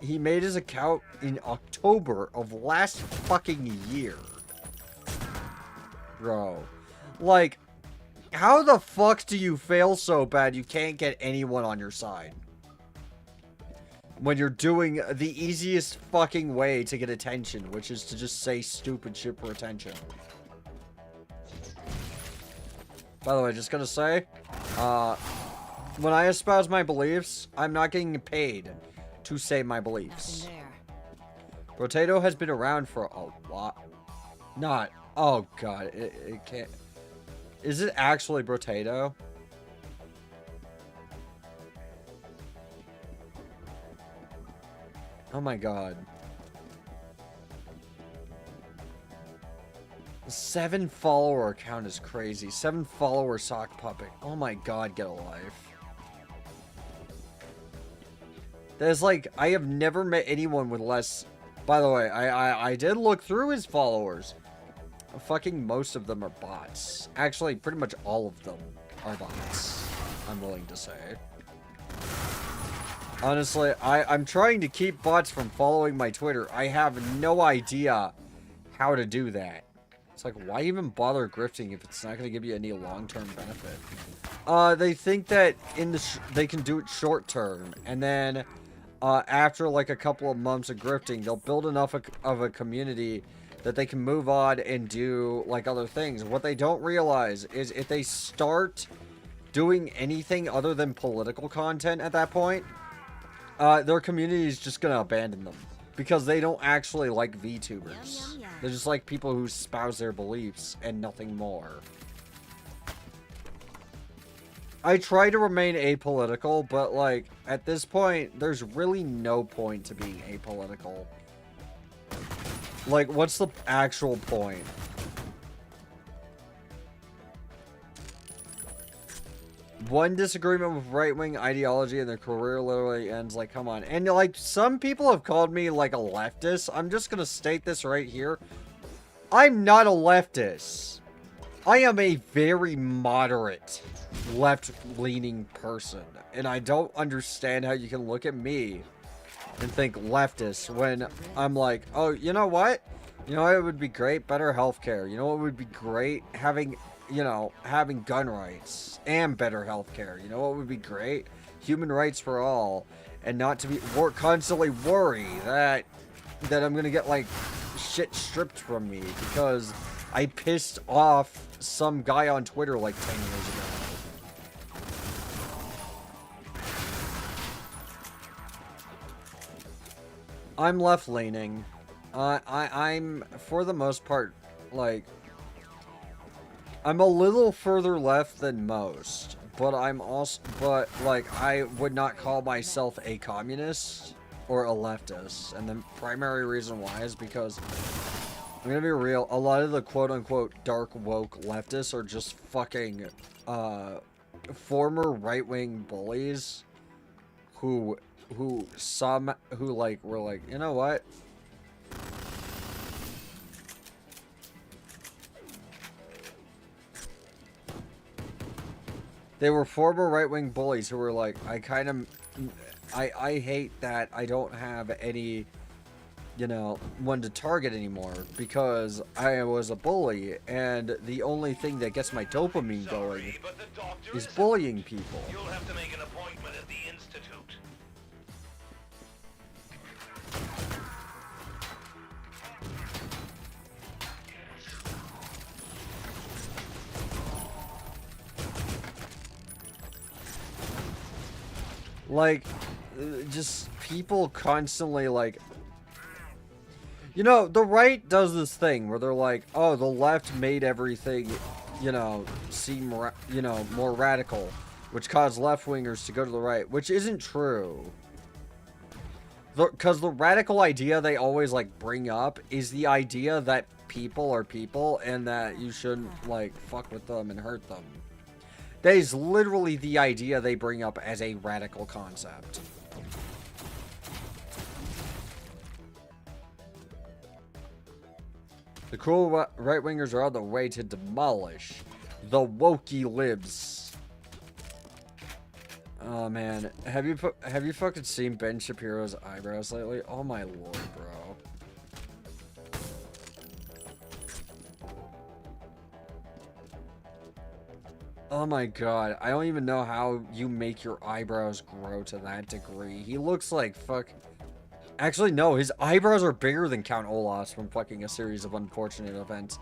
He made his account in October of last fucking year. Bro. Like, how the fuck do you fail so bad you can't get anyone on your side? When you're doing the easiest fucking way to get attention, which is to just say stupid shit for attention. By the way, just gonna say, when I espouse my beliefs, I'm not getting paid to say my beliefs. Brotato has been around for a lot. Not. Oh god, it can't. Is it actually Brotato? Oh my god. 7-follower account is crazy. 7-follower sock puppet. Oh my god, get a life. There's like, I have never met anyone with less. By the way, I did look through his followers. Fucking most of them are bots. Actually, pretty much all of them are bots, I'm willing to say. Honestly, I'm trying to keep bots from following my Twitter. I have no idea how to do that. It's like, why even bother grifting if it's not going to give you any long-term benefit? They think that they can do it short-term, and then after like a couple of months of grifting, they'll build enough of a community that they can move on and do like other things. What they don't realize is if they start doing anything other than political content at that point, their community is just gonna abandon them because they don't actually like VTubers. They're just like people who espouse their beliefs and nothing more. I try to remain apolitical, but like at this point, there's really no point to being apolitical. Like, what's the actual point? One disagreement with right-wing ideology and their career literally ends. Like, come on. And, like, some people have called me, like, a leftist. I'm just gonna state this right here. I'm not a leftist. I am a very moderate, left-leaning person. And I don't understand how you can look at me and think leftist when I'm like, oh, you know what? You know what would be great? Better healthcare. You know what would be great? Having gun rights and better healthcare. You know what would be great? Human rights for all, and not to be constantly worry that I'm gonna get like shit stripped from me because I pissed off some guy on Twitter like 10 years ago. I'm left-leaning. I'm, for the most part, like, I'm a little further left than most, but like, I would not call myself a communist or a leftist, and the primary reason why is because, I'm gonna be real, a lot of the quote-unquote dark woke leftists are just fucking, former right-wing bullies who like were like, you know what? They were former right-wing bullies who were like, I hate that I don't have any, you know, one to target anymore because I was a bully and the only thing that gets my dopamine going is bullying people. You'll have to make an appointment at the institute. Like, just people constantly, like... You know, the right does this thing where they're like, oh, the left made everything, you know, seem, you know, more radical, which caused left-wingers to go to the right, which isn't true. Because the radical idea they always, like, bring up is the idea that people are people and that you shouldn't, like, fuck with them and hurt them. That is literally the idea they bring up as a radical concept. The cruel right-wingers are on the way to demolish the wokey libs. Oh man, have you fucking seen Ben Shapiro's eyebrows lately? Oh my lord, bro. Oh my god, I don't even know how you make your eyebrows grow to that degree. He looks like fuck. Actually, no, his eyebrows are bigger than Count Olaf's from fucking A Series of Unfortunate Events.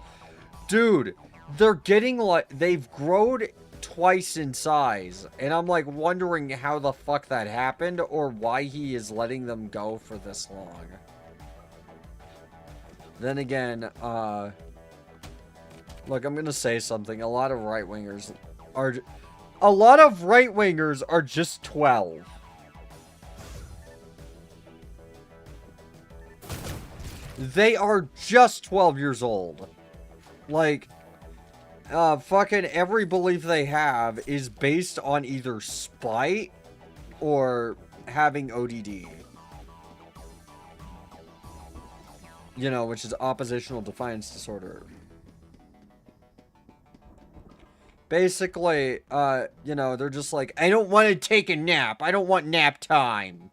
Dude, they're getting like, they've grown twice in size, and I'm like wondering how the fuck that happened or why he is letting them go for this long. Then again, look, I'm gonna say something. A lot of right-wingers are just 12. They are just 12 years old. Like, fucking every belief they have is based on either spite or having ODD. You know, which is oppositional defiance disorder. Basically, you know, they're just like, I don't want to take a nap. I don't want nap time.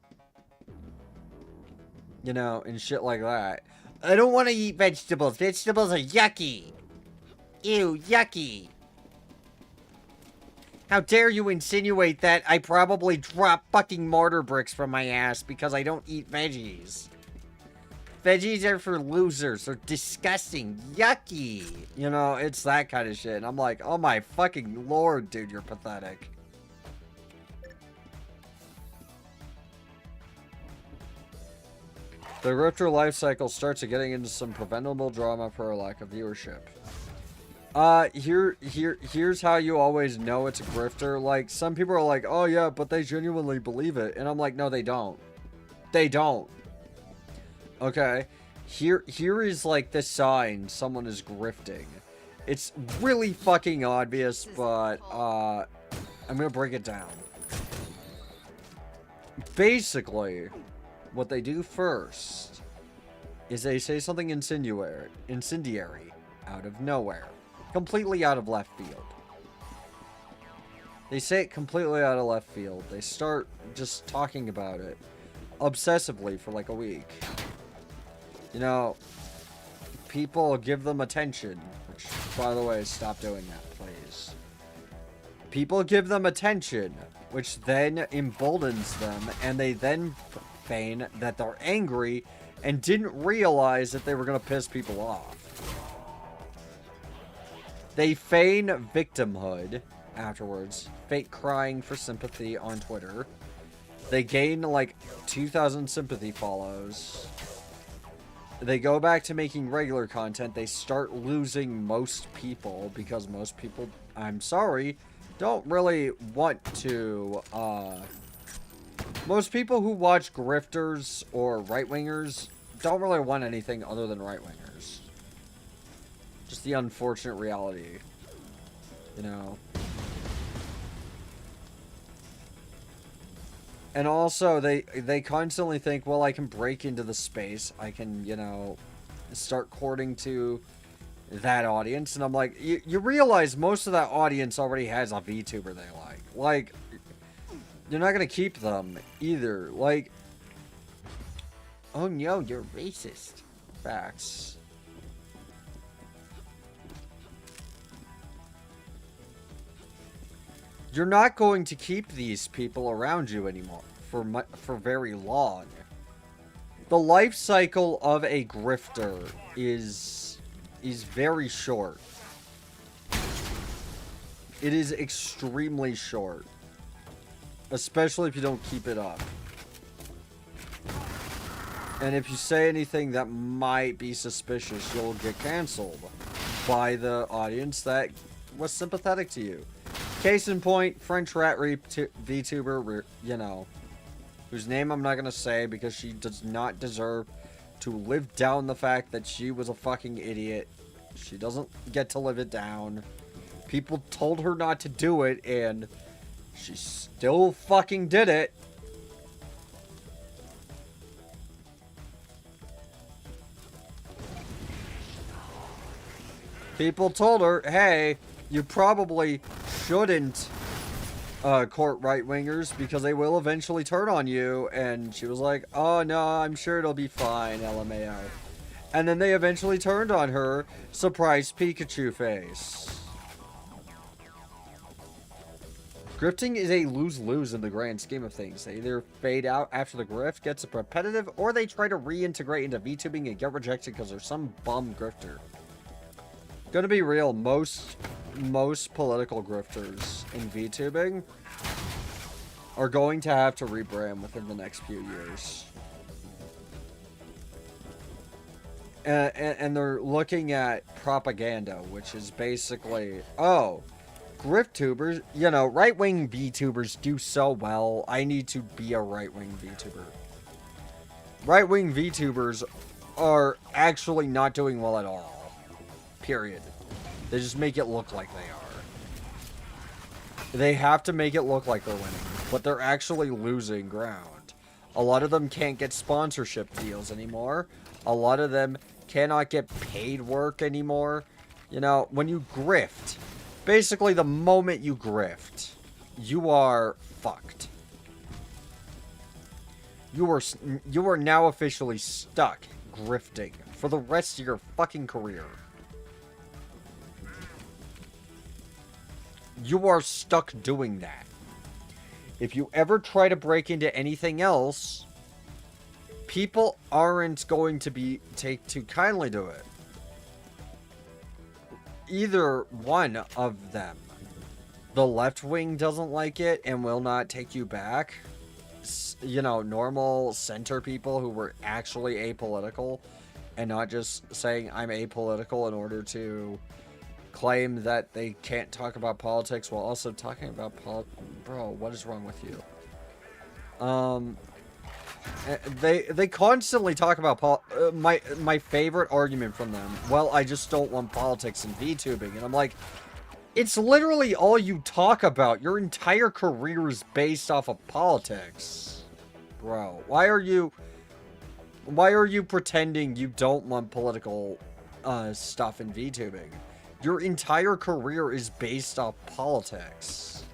You know, and shit like that. I don't want to eat vegetables. Vegetables are yucky. Ew, yucky. How dare you insinuate that I probably drop fucking mortar bricks from my ass because I don't eat veggies. Veggies are for losers. They're disgusting. Yucky. You know, it's that kind of shit. And I'm like, oh my fucking lord, dude, you're pathetic. The grifter life cycle starts getting into some preventable drama for a lack of viewership. Here's how you always know it's a grifter. Like, some people are like, oh yeah, but they genuinely believe it. And I'm like, no, they don't. They don't. Okay? Here is, like, the sign someone is grifting. It's really fucking obvious, but, I'm gonna break it down. Basically, what they do first is they say something incendiary out of nowhere. Completely out of left field. They say it completely out of left field. They start just talking about it obsessively for like a week. You know, people give them attention, which, by the way, stop doing that, please. People give them attention, which then emboldens them, and they then feign that they're angry and didn't realize that they were going to piss people off. They feign victimhood afterwards, fake crying for sympathy on Twitter. They gain like 2,000 sympathy follows. They go back to making regular content. They start losing most people because most people, I'm sorry, don't really want to, most people who watch grifters or right-wingers don't really want anything other than right-wingers. Just the unfortunate reality, you know. And also, they constantly think, well, I can break into the space. I can, you know, start courting to that audience. And I'm like, you realize most of that audience already has a VTuber they like. Like, you're not going to keep them either. Like, oh no, you're racist. Facts. You're not going to keep these people around you anymore for very long. The life cycle of a grifter is very short. It is extremely short. Especially if you don't keep it up. And if you say anything that might be suspicious, you'll get canceled by the audience that was sympathetic to you. Case in point, French Rat VTuber, you know, whose name I'm not going to say because she does not deserve to live down the fact that she was a fucking idiot. She doesn't get to live it down. People told her not to do it, and she still fucking did it. People told her, hey, you probably shouldn't court right-wingers because they will eventually turn on you. And she was like, oh no, I'm sure it'll be fine, LMAO. And then they eventually turned on her. Surprise Pikachu face. Grifting is a lose-lose in the grand scheme of things. They either fade out after the grift gets repetitive, or they try to reintegrate into VTubing and get rejected because there's some bum grifter. Gonna be real, most political grifters in VTubing are going to have to rebrand within the next few years. And they're looking at propaganda, which is basically, oh, grifttubers, you know, right-wing VTubers do so well, I need to be a right-wing VTuber. Right-wing VTubers are actually not doing well at all. Period. They just make it look like they are. They have to make it look like they're winning, but they're actually losing ground. A lot of them can't get sponsorship deals anymore. A lot of them cannot get paid work anymore. You know, when you grift, basically the moment you grift, you are fucked. You are now officially stuck grifting for the rest of your fucking career. You are stuck doing that. If you ever try to break into anything else, people aren't going to take too kindly to it. Either one of them. The left wing doesn't like it and will not take you back. You know, normal center people who were actually apolitical and not just saying I'm apolitical in order to claim that they can't talk about politics while also talking about Bro, what is wrong with you? They constantly talk about my favorite argument from them. Well, I just don't want politics in VTubing, and I'm like, it's literally all you talk about. Your entire career is based off of politics, bro. Why are you pretending you don't want political stuff in VTubing? Your entire career is based off politics.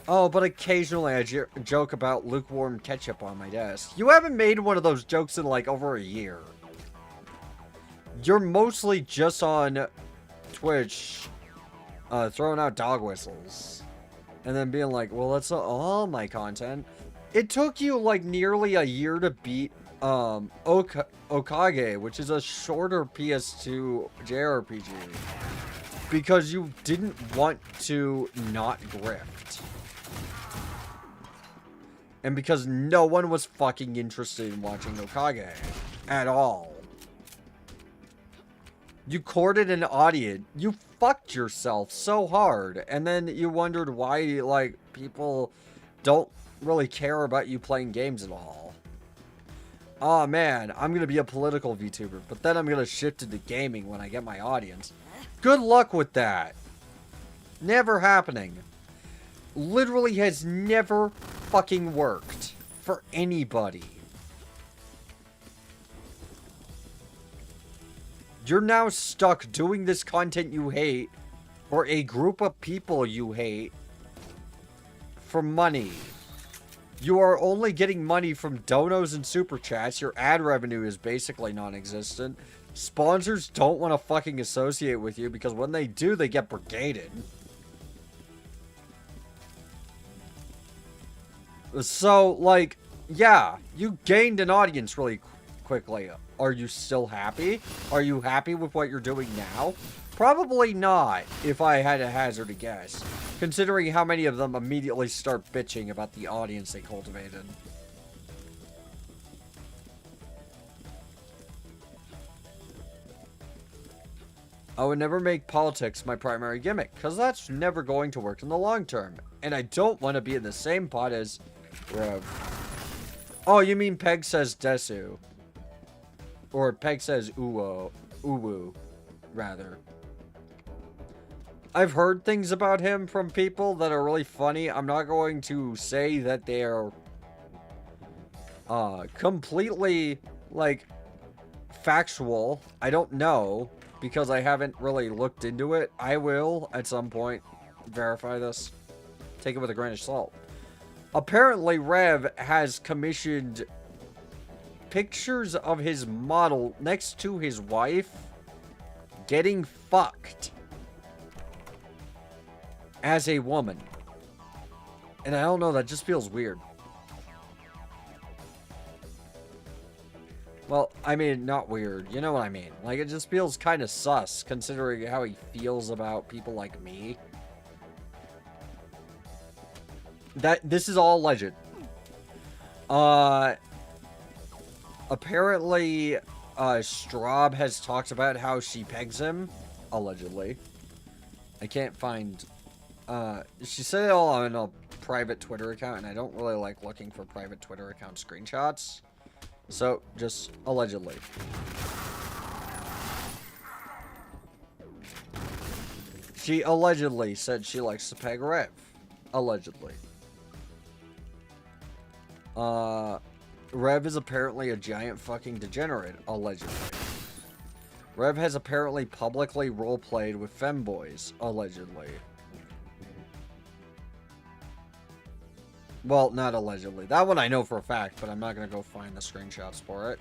Oh, but occasionally I joke about lukewarm ketchup on my desk. You haven't made one of those jokes in like over a year. You're mostly just on Twitch throwing out dog whistles. And then being like, well, that's all my content. It took you like nearly a year to beat Okage, which is a shorter PS2 JRPG, because you didn't want to not grift. And because no one was fucking interested in watching Okage at all. You courted an audience. You fucked yourself so hard, and then you wondered why, like, people don't really care about you playing games at all. Oh man, I'm gonna be a political VTuber, but then I'm gonna shift into gaming when I get my audience. Good luck with that. Never happening. Literally has never fucking worked for anybody. You're now stuck doing this content you hate for a group of people you hate for money. You are only getting money from donos and super chats. Your ad revenue is basically non-existent. Sponsors don't want to fucking associate with you because when they do, they get brigaded. So, like, yeah, you gained an audience really quickly. are you still happy? Are you happy with what you're doing now? Probably not, if I had to hazard a guess, considering how many of them immediately start bitching about the audience they cultivated. I would never make politics my primary gimmick, because that's never going to work in the long term. And I don't want to be in the same pot as Rev. Oh, you mean Peg says Desu. Or Peg says Uwu, rather. I've heard things about him from people that are really funny. I'm not going to say that they're completely, like, factual. I don't know, because I haven't really looked into it. I will, at some point, verify this. Take it with a grain of salt. Apparently, Rev has commissioned pictures of his model next to his wife getting fucked as a woman. And I don't know, that just feels weird. Well, I mean, not weird. You know what I mean. Like, it just feels kind of sus, considering how he feels about people like me. This is all alleged. Apparently, Straub has talked about how she pegs him. Allegedly. I can't find... she said it all on a private Twitter account, and I don't really like looking for private Twitter account screenshots. So, just allegedly. She allegedly said she likes to peg Rev. Allegedly. Rev is apparently a giant fucking degenerate. Allegedly. Rev has apparently publicly roleplayed with femboys. Allegedly. Well, not allegedly. That one I know for a fact, but I'm not going to go find the screenshots for it.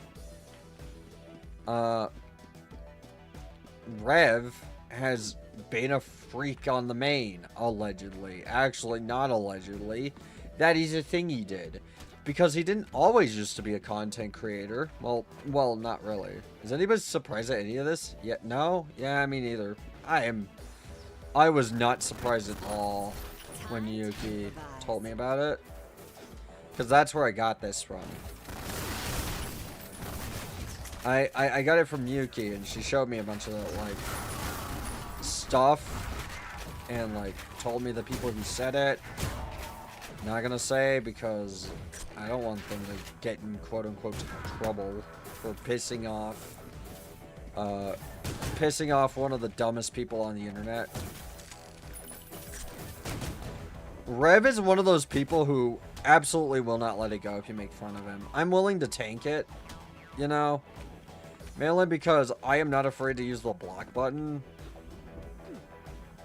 Rev has been a freak on the main, allegedly. Actually, not allegedly. That is a thing he did. Because he didn't always used to be a content creator. Well, not really. Is anybody surprised at any of this? Yeah, no? Yeah, me neither. I was not surprised at all when Yuki told me about it. Because that's where I got this from. I got it from Yuki, and she showed me a bunch of, like, stuff. And, like, told me the people who said it. Not gonna say, because I don't want them to get in quote-unquote trouble for pissing off one of the dumbest people on the internet. Rev is one of those people who absolutely will not let it go if you make fun of him. I'm willing to tank it, you know? Mainly because I am not afraid to use the block button.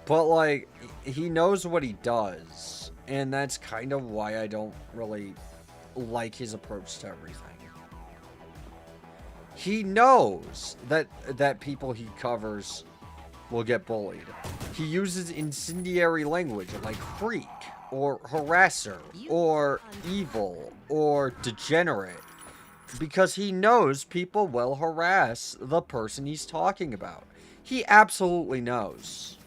But, like, he knows what he does. And that's kind of why I don't really like his approach to everything. He knows that people he covers will get bullied. He uses incendiary language like freak, or harasser, or evil, or degenerate. Because he knows people will harass the person he's talking about. He absolutely knows.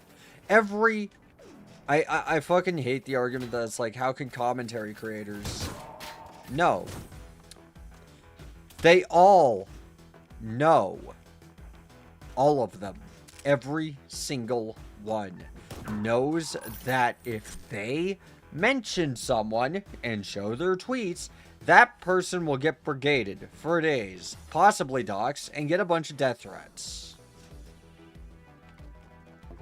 I fucking hate the argument that it's like, how can commentary creators... No. They all know. All of them. Every single one knows that if they mention someone and show their tweets, that person will get brigaded for days, possibly doxxed, and get a bunch of death threats.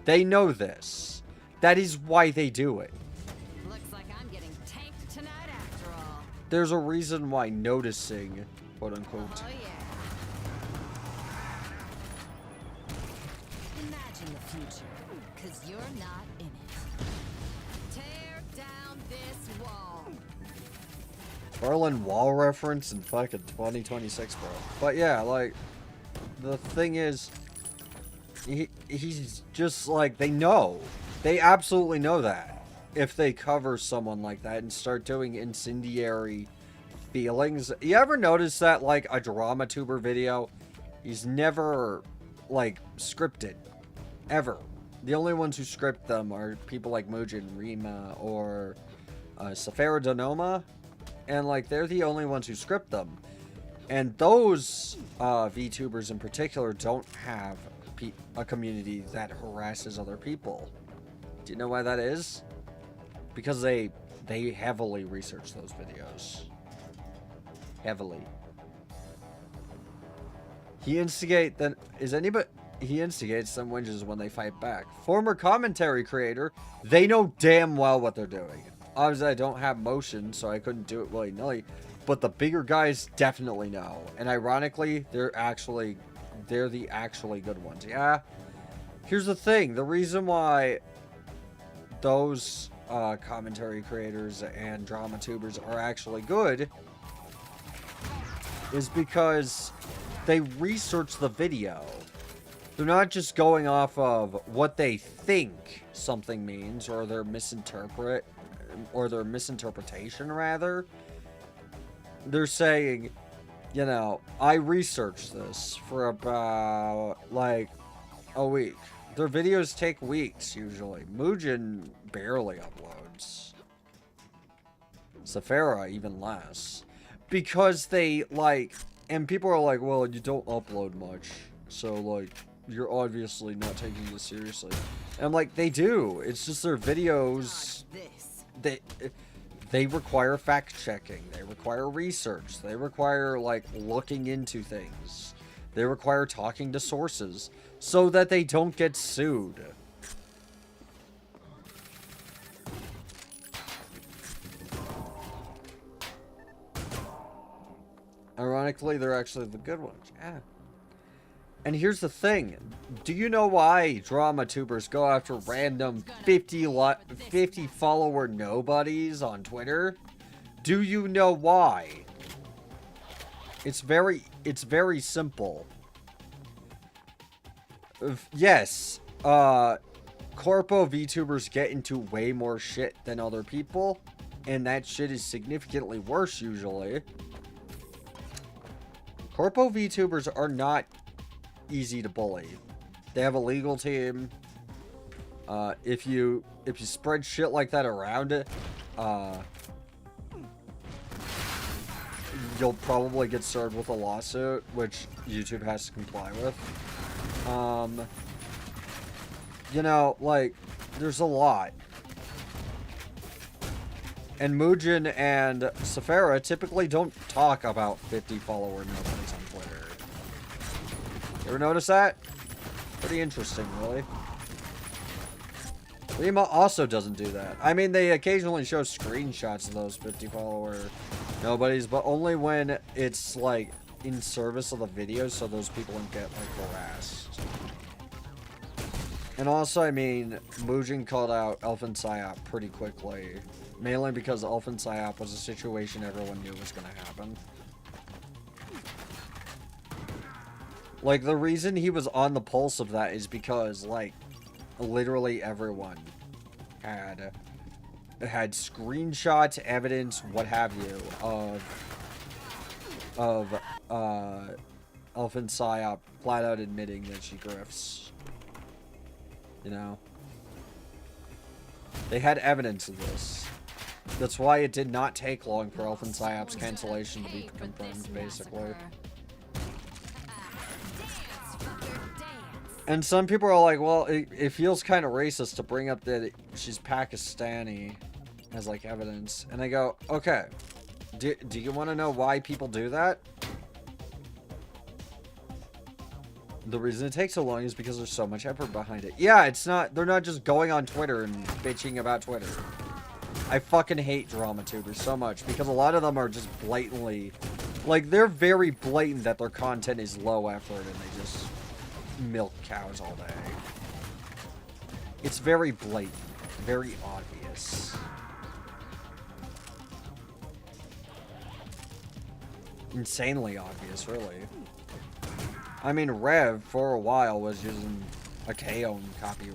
They know this. That is why they do it. Looks like I'm getting tanked tonight after all. There's a reason why noticing, quote unquote. Oh yeah. Imagine the future, cause you're not in it. Tear down this wall. Berlin Wall reference in fucking 2026, bro. But yeah, like, the thing is, he's just like, they know. They absolutely know that. If they cover someone like that and start doing incendiary feelings. You ever notice that, like, a drama tuber video He's never, like, scripted. Ever. The only ones who script them are people like Mugen, Rima, or Safara Donoma. And, like, they're the only ones who script them. And those VTubers in particular don't have a community that harasses other people. Do you know why that is? Because they heavily research those videos. Heavily. He instigates them whinges when they fight back. Former commentary creator, they know damn well what they're doing. Obviously, I don't have motion, so I couldn't do it willy-nilly. But the bigger guys definitely know. And ironically, they're the actually good ones. Yeah. Here's the thing. The reason why those commentary creators and drama tubers are actually good is because they research the video. They're not just going off of what they think something means or their misinterpretation rather. They're saying, you know, I researched this for about like a week. Their videos take weeks usually. Mugen barely uploads. Safara even less. Because they like, and people are like, well, you don't upload much, so like you're obviously not taking this seriously. And I'm like, they do. It's just their videos, they require fact checking, they require research, they require like looking into things, they require talking to sources so that they don't get sued. Ironically, they're actually the good ones. Yeah. And here's the thing. Do you know why drama tubers go after random 50 follower nobodies on Twitter? Do you know why? It's very simple. Yes, corpo VTubers get into way more shit than other people, and that shit is significantly worse usually. Corpo VTubers are not easy to bully. They have a legal team. If you spread shit like that around it, you'll probably get served with a lawsuit, which YouTube has to comply with. You know, like, there's a lot. And Mugen and Safara typically don't talk about 50 follower nobodies on Twitter. You ever notice that? Pretty interesting, really. Rima also doesn't do that. I mean, they occasionally show screenshots of those 50 follower nobodies, but only when it's, like, in service of the video so those people don't get, like, harassed. And also, I mean, Mugen called out Elfin Psyop pretty quickly. Mainly because Elfin Psyop was a situation everyone knew was going to happen. Like, the reason he was on the pulse of that is because, like, literally everyone had screenshots, evidence, what have you, of Elfin Psyop flat out admitting that she grifts. You know? They had evidence of this. That's why it did not take long for Elfin Psyop's cancellation to be confirmed, basically. And some people are like, well, it feels kind of racist to bring up that she's Pakistani as, like, evidence. And I go, okay, do you want to know why people do that? The reason it takes so long is because there's so much effort behind it. Yeah, it's not, they're not just going on Twitter and bitching about Twitter. I fucking hate drama tubers so much because a lot of them are just blatantly, like, they're very blatant that their content is low effort and they just milk cows all day. It's very blatant, very obvious. Insanely obvious, really. I mean, Rev, for a while, was using a Kaon copy.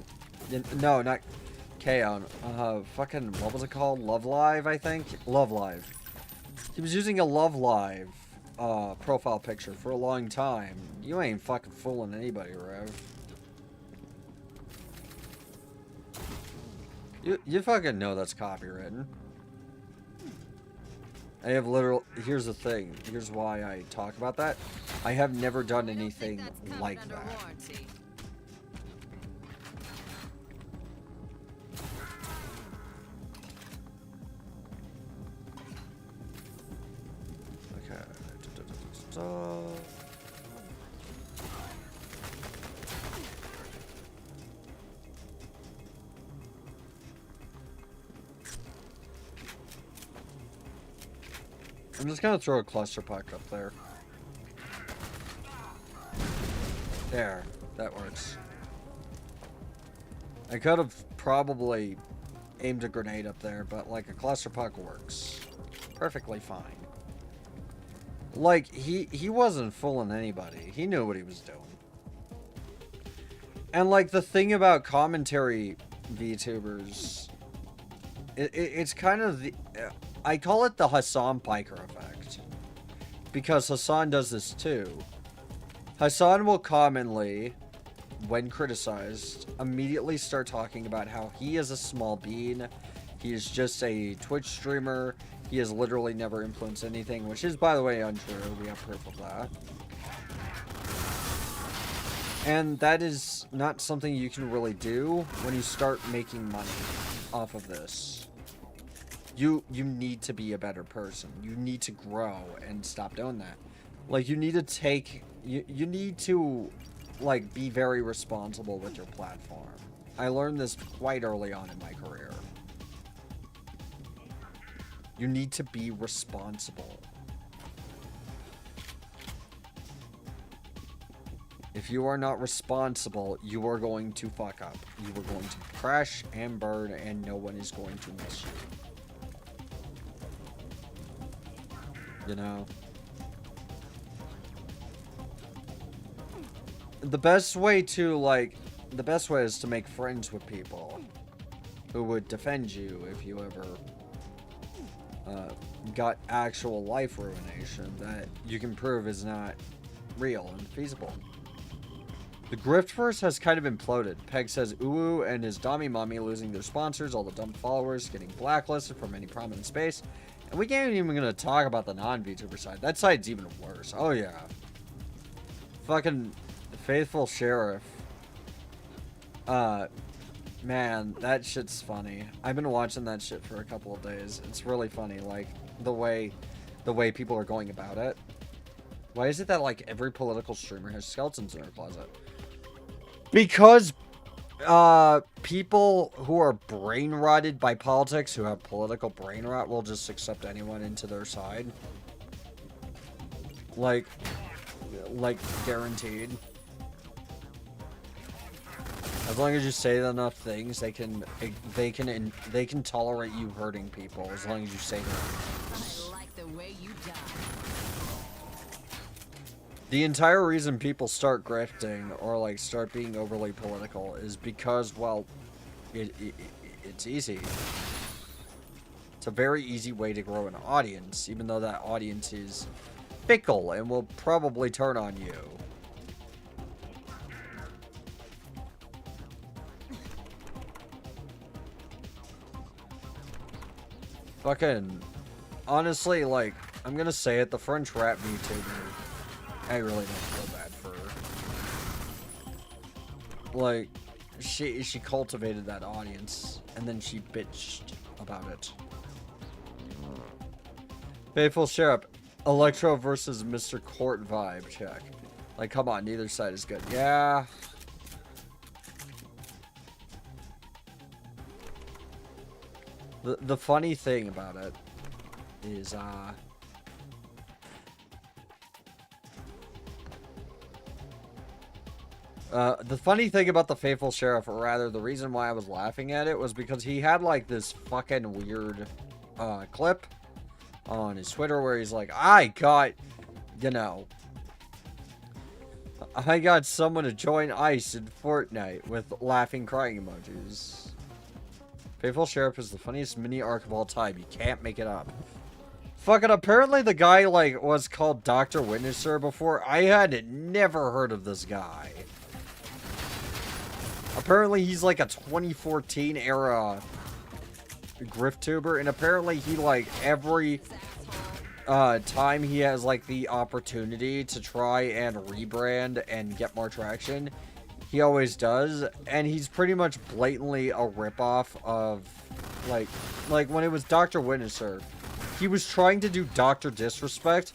No, not Kaon. Fucking, what was it called? Love Live, I think? Love Live. He was using a Love Live profile picture for a long time. You ain't fucking fooling anybody, Rev. You fucking know that's copywritten. I have literal. Here's the thing. Here's why I talk about that. I have never done anything like that. Warranty. Okay. I'm just gonna throw a cluster puck up there. There, that works. I could have probably aimed a grenade up there, but like a cluster puck works perfectly fine. Like he wasn't fooling anybody. He knew what he was doing. And like the thing about commentary VTubers, it's kind of the I call it the Hassan Piker effect, because Hassan does this too. Hassan will commonly, when criticized, immediately start talking about how he is a small bean, he is just a Twitch streamer, he has literally never influenced anything, which is, by the way, untrue. We have proof of that. And that is not something you can really do when you start making money off of this. You need to be a better person. You need to grow and stop doing that. Like, you need to take... You need to, like, be very responsible with your platform. I learned this quite early on in my career. You need to be responsible. If you are not responsible, you are going to fuck up. You are going to crash and burn, and no one is going to miss you. You know? The best way is to make friends with people who would defend you if you ever got actual life ruination that you can prove is not real and feasible. The Griftverse has kind of imploded. Peg says Uwu and his Dami Mommy losing their sponsors, all the dumb followers getting blacklisted from any prominent space. And we ain't even gonna talk about the non-VTuber side. That side's even worse. Oh yeah. Fucking Faithful Sheriff. Man, that shit's funny. I've been watching that shit for a couple of days. It's really funny, like, the way people are going about it. Why is it that, like, every political streamer has skeletons in their closet? Because people who are brain rotted by politics, who have political brain rot, will just accept anyone into their side. Like guaranteed. As long as you say enough things, they can tolerate you hurting people as long as you say them. I like the way you die. The entire reason people start grifting or like start being overly political is because, well, it's easy. It's a very easy way to grow an audience, even though that audience is fickle and will probably turn on you. Fucking, honestly, like, I'm gonna say it, the French rap VTuber, I really don't feel bad for her. Like, she cultivated that audience, and then she bitched about it. Faithful Sheriff, Electro versus Mr. Court vibe check. Like, come on, neither side is good. Yeah. The funny thing about it is, the funny thing about the Faithful Sheriff, or rather the reason why I was laughing at it, was because he had like this fucking weird clip on his Twitter where he's like, I got someone to join ICE in Fortnite with laughing crying emojis. Faithful Sheriff is the funniest mini arc of all time. You can't make it up. Fucking apparently the guy, like, was called Dr. Witnesser before. I had never heard of this guy. Apparently he's like a 2014 era GriftTuber, and apparently he, like, every time he has, like, the opportunity to try and rebrand and get more traction, he always does, and he's pretty much blatantly a ripoff of, like when it was Dr. Witnesser, he was trying to do Dr. Disrespect,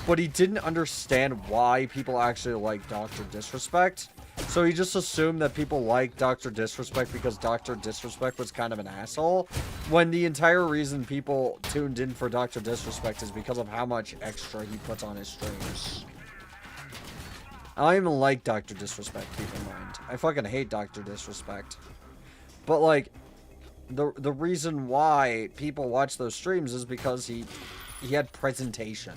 but he didn't understand why people actually like Dr. Disrespect. So he just assumed that people like Dr. Disrespect because Dr. Disrespect was kind of an asshole, when the entire reason people tuned in for Dr. Disrespect is because of how much extra he puts on his streams. I don't even like Dr. Disrespect, keep in mind. I fucking hate Dr. Disrespect. But, like, the reason why people watch those streams is because he had presentation.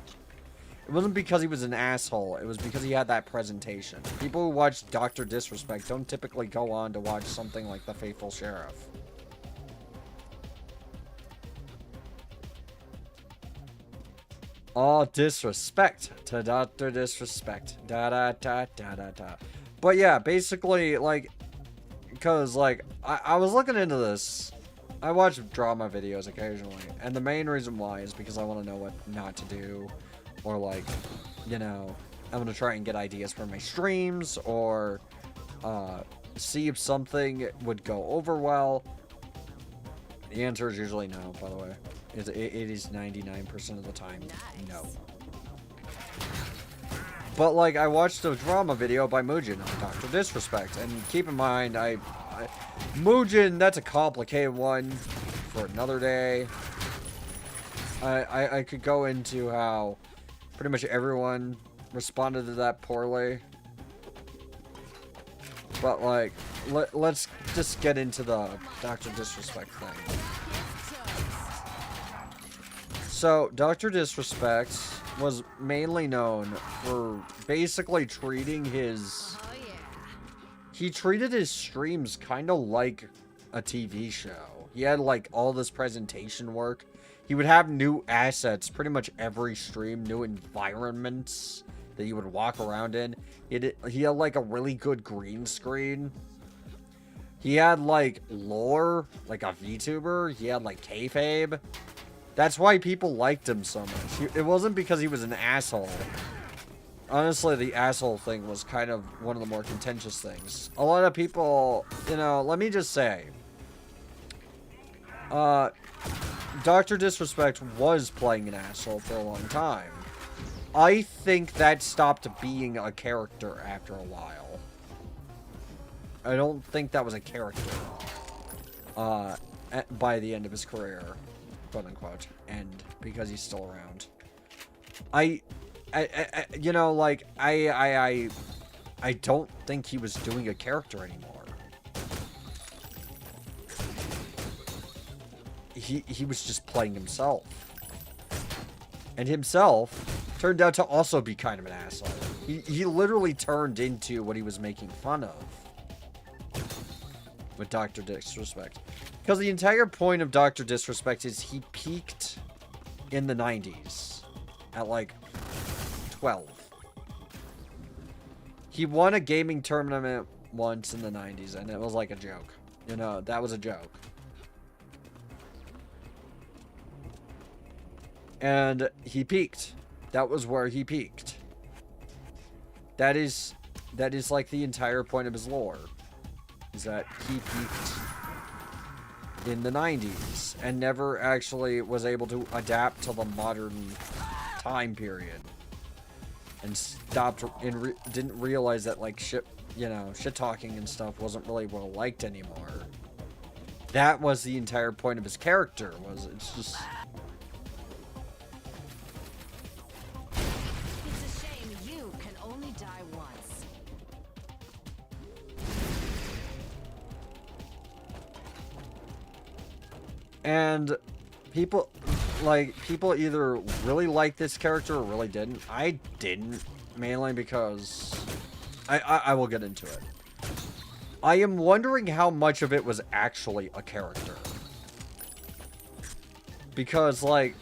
It wasn't because he was an asshole. It was because he had that presentation. People who watch Dr. Disrespect don't typically go on to watch something like The Faithful Sheriff. All disrespect to Dr. Disrespect. Da-da-da-da-da-da. But yeah, basically, like, because, like, I was looking into this. I watch drama videos occasionally, and the main reason why is because I want to know what not to do, or, like, you know, I'm going to try and get ideas for my streams, or see if something would go over well. The answer is usually no, by the way. It is 99% of the time no. But, like, I watched a drama video by Muujin on Dr. Disrespect, and keep in mind, Muujin, that's a complicated one for another day. I could go into how pretty much everyone responded to that poorly. But, like, let's just get into the Dr. Disrespect thing. So, Dr. Disrespect was mainly known for basically treating his... He treated his streams kind of like a TV show. He had, like, all this presentation work. He would have new assets pretty much every stream, new environments that you would walk around in. He had, like, a really good green screen. He had, like, lore, like a VTuber. He had, like, kayfabe. That's why people liked him so much. It wasn't because he was an asshole. Honestly, the asshole thing was kind of one of the more contentious things. A lot of people, you know, let me just say, Dr. Disrespect was playing an asshole for a long time. I think that stopped being a character after a while. I don't think that was a character, by the end of his career, quote unquote, and because he's still around. You know, like, I don't think he was doing a character anymore. He was just playing himself. And himself turned out to also be kind of an asshole. He literally turned into what he was making fun of with Dr. Disrespect. Because the entire point of Dr. Disrespect is he peaked in the 90s at, like, 12. He won a gaming tournament once in the 90s, and it was like a joke. You know, that was a joke. And he peaked. That was where he peaked. That is like the entire point of his lore. Is that he peaked in the 90s and never actually was able to adapt to the modern time period. And stopped and didn't realize that, like, shit talking and stuff wasn't really well liked anymore. That was the entire point of his character. It's just... It's a shame you can only die once. And people either really liked this character or really didn't. I didn't, mainly because I will get into it. I am wondering how much of it was actually a character. Because, like,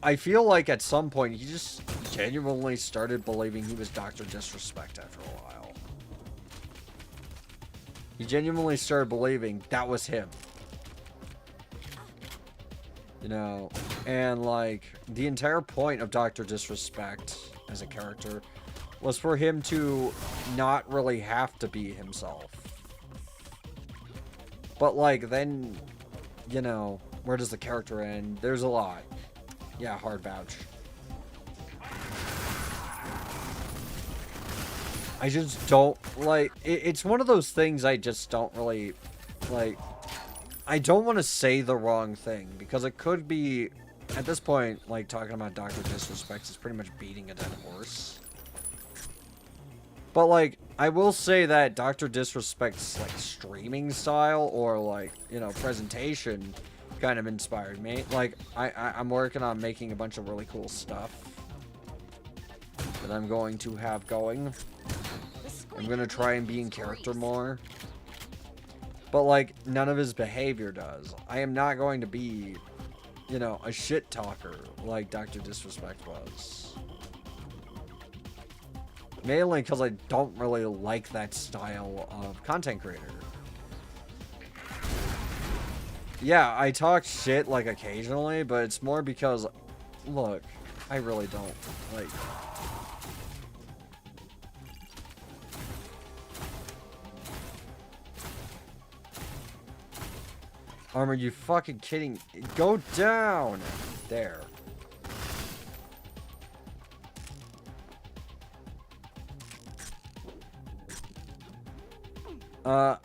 I feel like at some point he just genuinely started believing he was Dr. Disrespect after a while. He genuinely started believing that was him. You know, and like the entire point of Dr. Disrespect as a character was for him to not really have to be himself. But like then, you know, where does the character end? There's a lot. Yeah, hard vouch. I just don't like it's one of those things I just don't really like. I don't want to say the wrong thing because it could be at this point like talking about Dr. Disrespect is pretty much beating a dead horse. But like I will say that Dr. Disrespect's like streaming style or like, you know, presentation kind of inspired me. Like I'm working on making a bunch of really cool stuff that I'm going to have going. I'm gonna try and be in character more. But like none of his behavior does. I am not going to be, you know, a shit talker like Dr. Disrespect was. Mainly because I don't really like that style of content creator. Yeah, I talk shit like occasionally, but it's more because, look, I really don't like. Armor, you fucking kidding? Go down! There.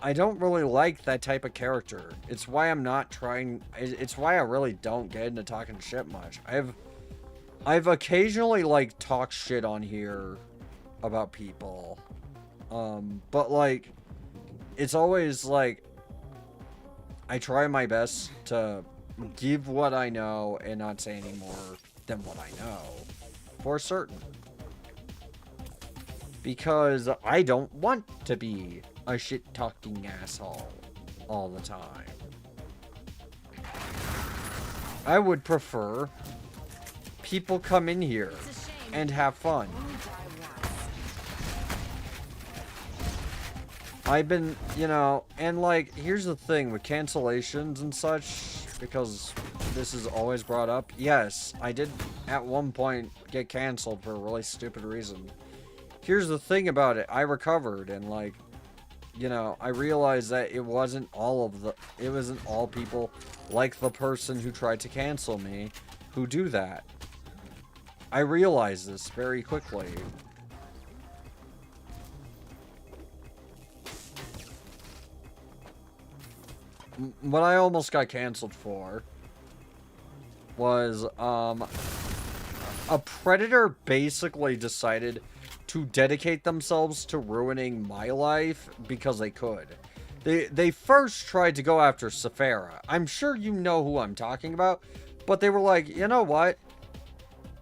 I don't really like that type of character. It's why I'm not trying. It's why I really don't get into talking shit much. I've occasionally like talked shit on here about people, but like, it's always like I try my best to give what I know and not say any more than what I know, for certain. Because I don't want to be a shit-talking asshole all the time. I would prefer people come in here and have fun. I've been, you know, and like, here's the thing with cancellations and such, because this is always brought up. Yes, I did at one point get canceled for a really stupid reason. Here's the thing about it. I recovered and like, you know, I realized that it wasn't all people like the person who tried to cancel me who do that. I realized this very quickly. What I almost got canceled for was, a predator basically decided to dedicate themselves to ruining my life because they could. They first tried to go after Sephara. I'm sure you know who I'm talking about, but they were like, you know what?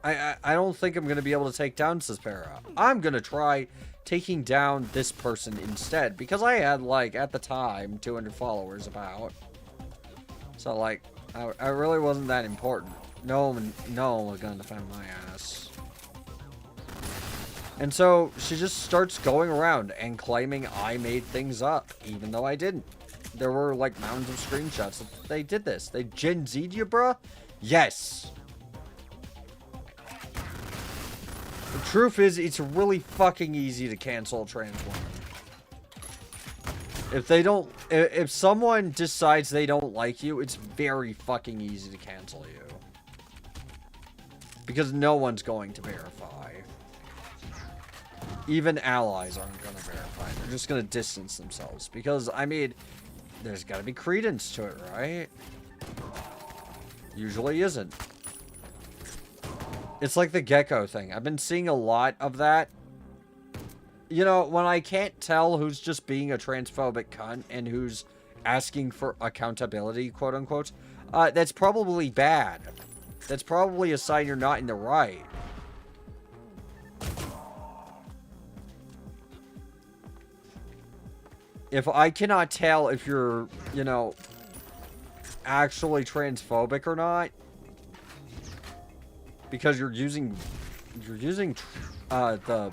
I don't think I'm going to be able to take down Sephara. I'm going to try taking down this person instead, because I had, like, at the time, 200 followers about. So, like, I really wasn't that important. No one was going to defend my ass. And so she just starts going around and claiming I made things up, even though I didn't. There were like mountains of screenshots that they did this. They Gen Z'd you, bruh? Yes. The truth is, it's really fucking easy to cancel a trans woman. If someone decides they don't like you, it's very fucking easy to cancel you. Because no one's going to verify. Even allies aren't going to verify. They're just going to distance themselves. Because, I mean, there's got to be credence to it, right? Usually isn't. It's like the Gecko thing. I've been seeing a lot of that. You know, when I can't tell who's just being a transphobic cunt and who's asking for accountability, quote unquote, that's probably bad. That's probably a sign you're not in the right. If I cannot tell if you're, you know, actually transphobic or not, because you're using the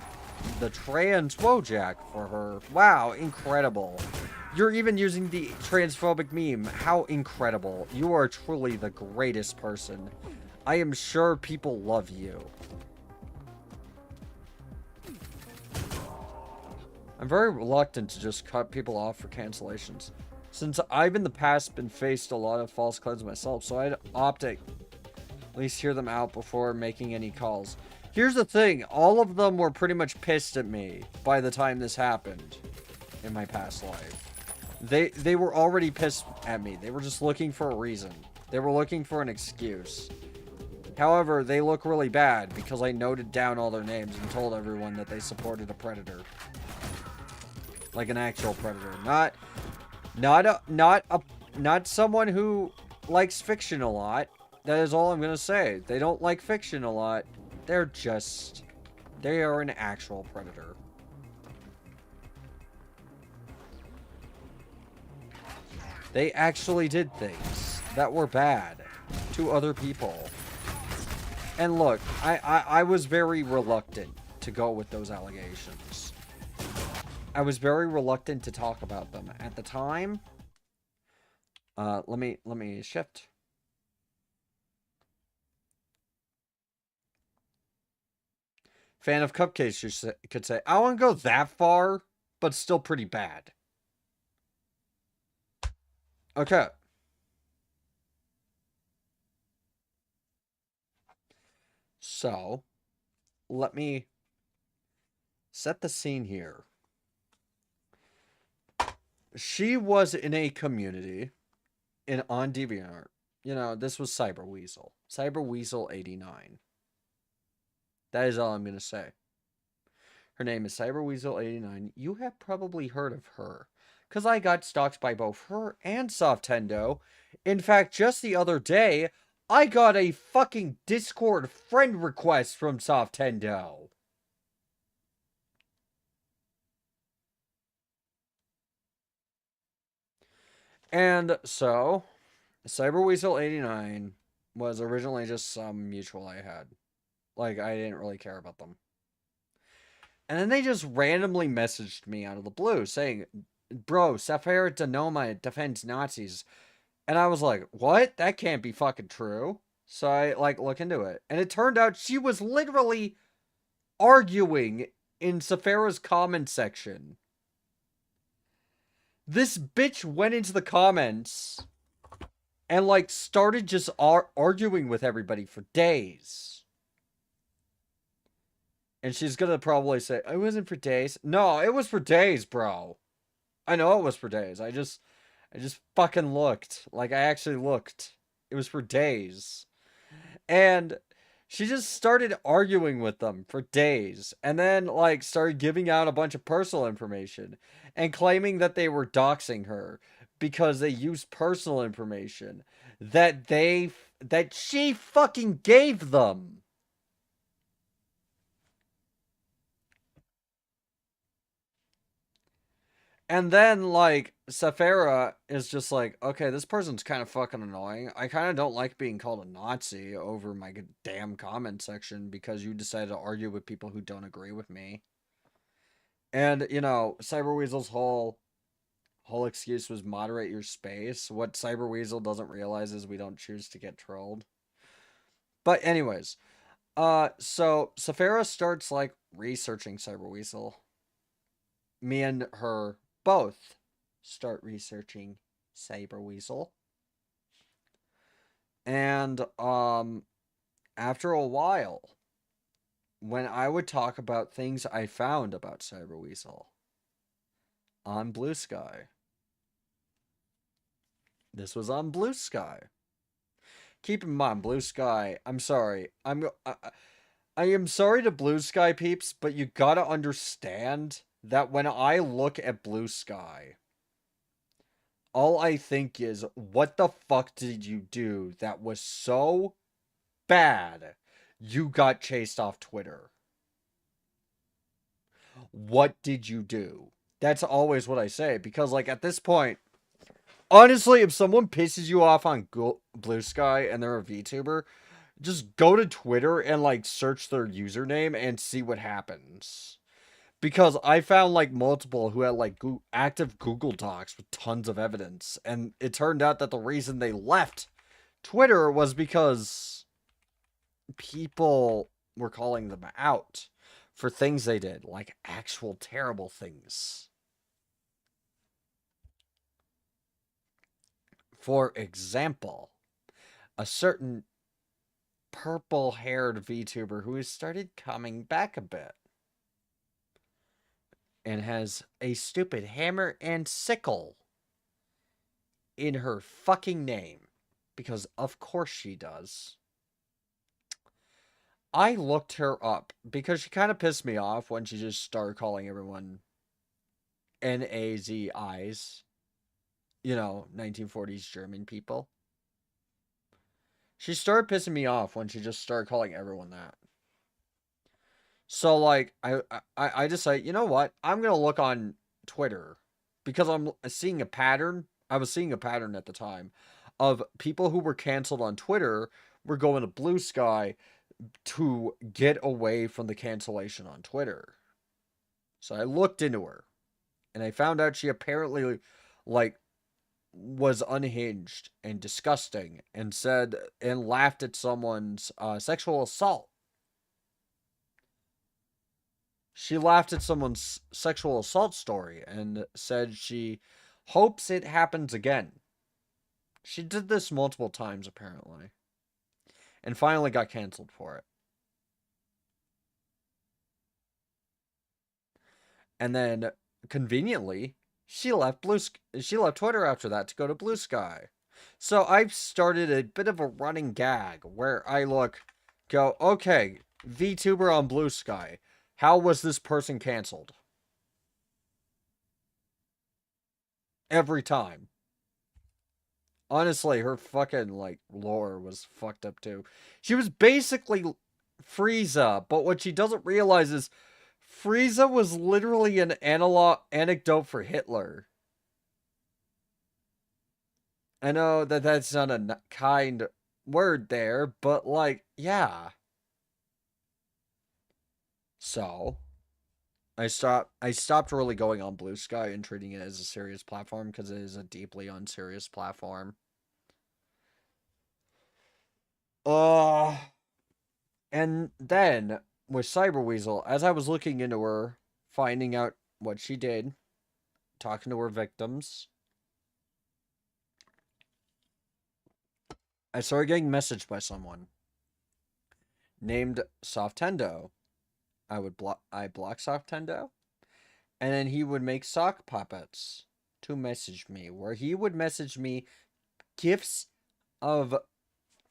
trans Wojak for her. Wow, incredible. You're even using the transphobic meme. How incredible. You are truly the greatest person. I am sure people love you. I'm very reluctant to just cut people off for cancellations, since I've in the past been faced a lot of false claims myself, so I'd opt to at least hear them out before making any calls. Here's the thing, all of them were pretty much pissed at me by the time this happened in my past life. They were already pissed at me. They were just looking for a reason. They were looking for an excuse. However, they look really bad because I noted down all their names and told everyone that they supported a predator. Like an actual predator. Not someone who likes fiction a lot. That is all I'm gonna say. They don't like fiction a lot. They are an actual predator. They actually did things that were bad to other people. And look, I was very reluctant to go with those allegations. I was very reluctant to talk about them at the time. Let me shift. Fan of cupcakes, you could say. I wouldn't go that far, but still pretty bad. Okay. So, let me set the scene here. She was in a community on DeviantArt. You know, this was Cyberweasel. Cyberweasel89. That is all I'm going to say. Her name is Cyberweasel89. You have probably heard of her, because I got stalked by both her and Softendo. In fact, just the other day, I got a fucking Discord friend request from Softendo. And so, Cyberweasel89 was originally just some mutual I had. Like, I didn't really care about them. And then they just randomly messaged me out of the blue saying, bro, Sapphire Denoma defends Nazis. And I was like, what? That can't be fucking true. So I, look into it. And it turned out she was literally arguing in Saphira's comment section. This bitch went into the comments and, started just arguing with everybody for days. And she's gonna probably say, it wasn't for days. No, it was for days, bro. I know it was for days. I just fucking looked. I actually looked. It was for days. And she just started arguing with them for days. And then, started giving out a bunch of personal information. And claiming that they were doxing her. Because they used personal information. That she fucking gave them. And then, Saphira is just like, okay, this person's kind of fucking annoying. I kind of don't like being called a Nazi over my damn comment section because you decided to argue with people who don't agree with me. And, you know, Cyberweasel's whole excuse was moderate your space. What Cyberweasel doesn't realize is we don't choose to get trolled. But anyways, so Saphira starts, researching Cyberweasel. Me and her both start researching Cyberweasel. And after a while, when I would talk about things I found about Cyberweasel on Blue Sky. This was on Blue Sky. Keep in mind, Blue Sky, I'm sorry. I am sorry to Blue Sky peeps, but you gotta understand that when I look at Blue Sky, all I think is, what the fuck did you do that was so bad you got chased off Twitter? What did you do? That's always what I say, because, at this point, honestly, if someone pisses you off on Blue Sky and they're a VTuber, just go to Twitter and like search their username and see what happens. Because I found like multiple who had like active Google Docs with tons of evidence, and it turned out that the reason they left Twitter was because people were calling them out for things they did, like actual terrible things. For example, a certain purple-haired VTuber who has started coming back a bit and has a stupid hammer and sickle in her fucking name, because of course she does. I looked her up because she kind of pissed me off when she just started calling everyone Nazis. You know, 1940s German people. She started pissing me off when she just started calling everyone that. So, like, I decided, you know what? I'm going to look on Twitter because I'm seeing a pattern. I was seeing a pattern at the time of people who were canceled on Twitter were going to Blue Sky to get away from the cancellation on Twitter. So I looked into her and I found out she apparently, like, was unhinged and disgusting and said and laughed at someone's sexual assault. She laughed at someone's sexual assault story and said she hopes it happens again. She did this multiple times, apparently. And finally got canceled for it. And then, conveniently, she left Twitter after that to go to Blue Sky. So I've started a bit of a running gag where I go, okay, VTuber on Blue Sky. How was this person canceled? Every time. Honestly, her fucking, like, lore was fucked up too. She was basically Frieza, but what she doesn't realize is Frieza was literally an anecdote for Hitler. I know that that's not a kind word there, but, like, yeah. So, I stopped really going on Blue Sky and treating it as a serious platform because it is a deeply unserious platform. And then with Cyberweasel, as I was looking into her, finding out what she did, talking to her victims, I started getting messaged by someone named Softendo. I block Softendo, and then he would make sock puppets to message me, where he would message me gifts of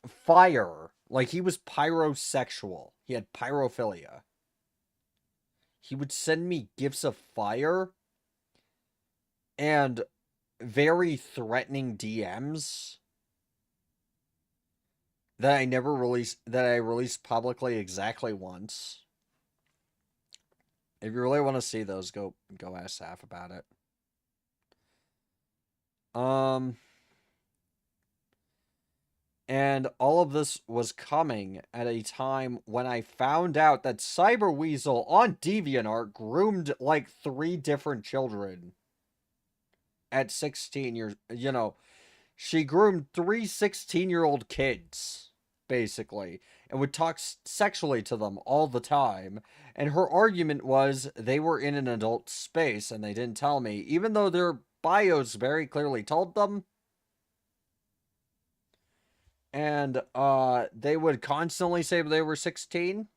fire. Like, he was pyrosexual. He had pyrophilia. He would send me gifts of fire and very threatening DMs that I released publicly exactly once. If you really want to see those, go ask Saf about it. And all of this was coming at a time when I found out that Cyberweasel on DeviantArt groomed like 3 different children at 16 years. You know, she groomed 3 16-year-old kids, basically, and would talk sexually to them all the time. And her argument was they were in an adult space and they didn't tell me, even though their bios very clearly told them. And they would constantly say they were 16.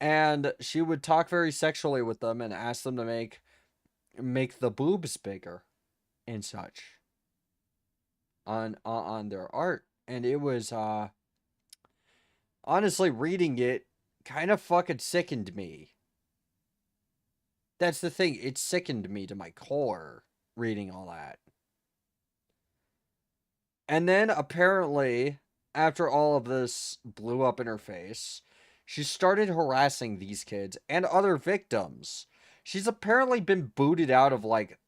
And she would talk very sexually with them and ask them to make the boobs bigger and such on their art. And it was honestly, reading it kind of fucking sickened me. That's the thing, it sickened me to my core reading all that. And then, apparently, after all of this blew up in her face, she started harassing these kids and other victims. She's apparently been booted out of, like,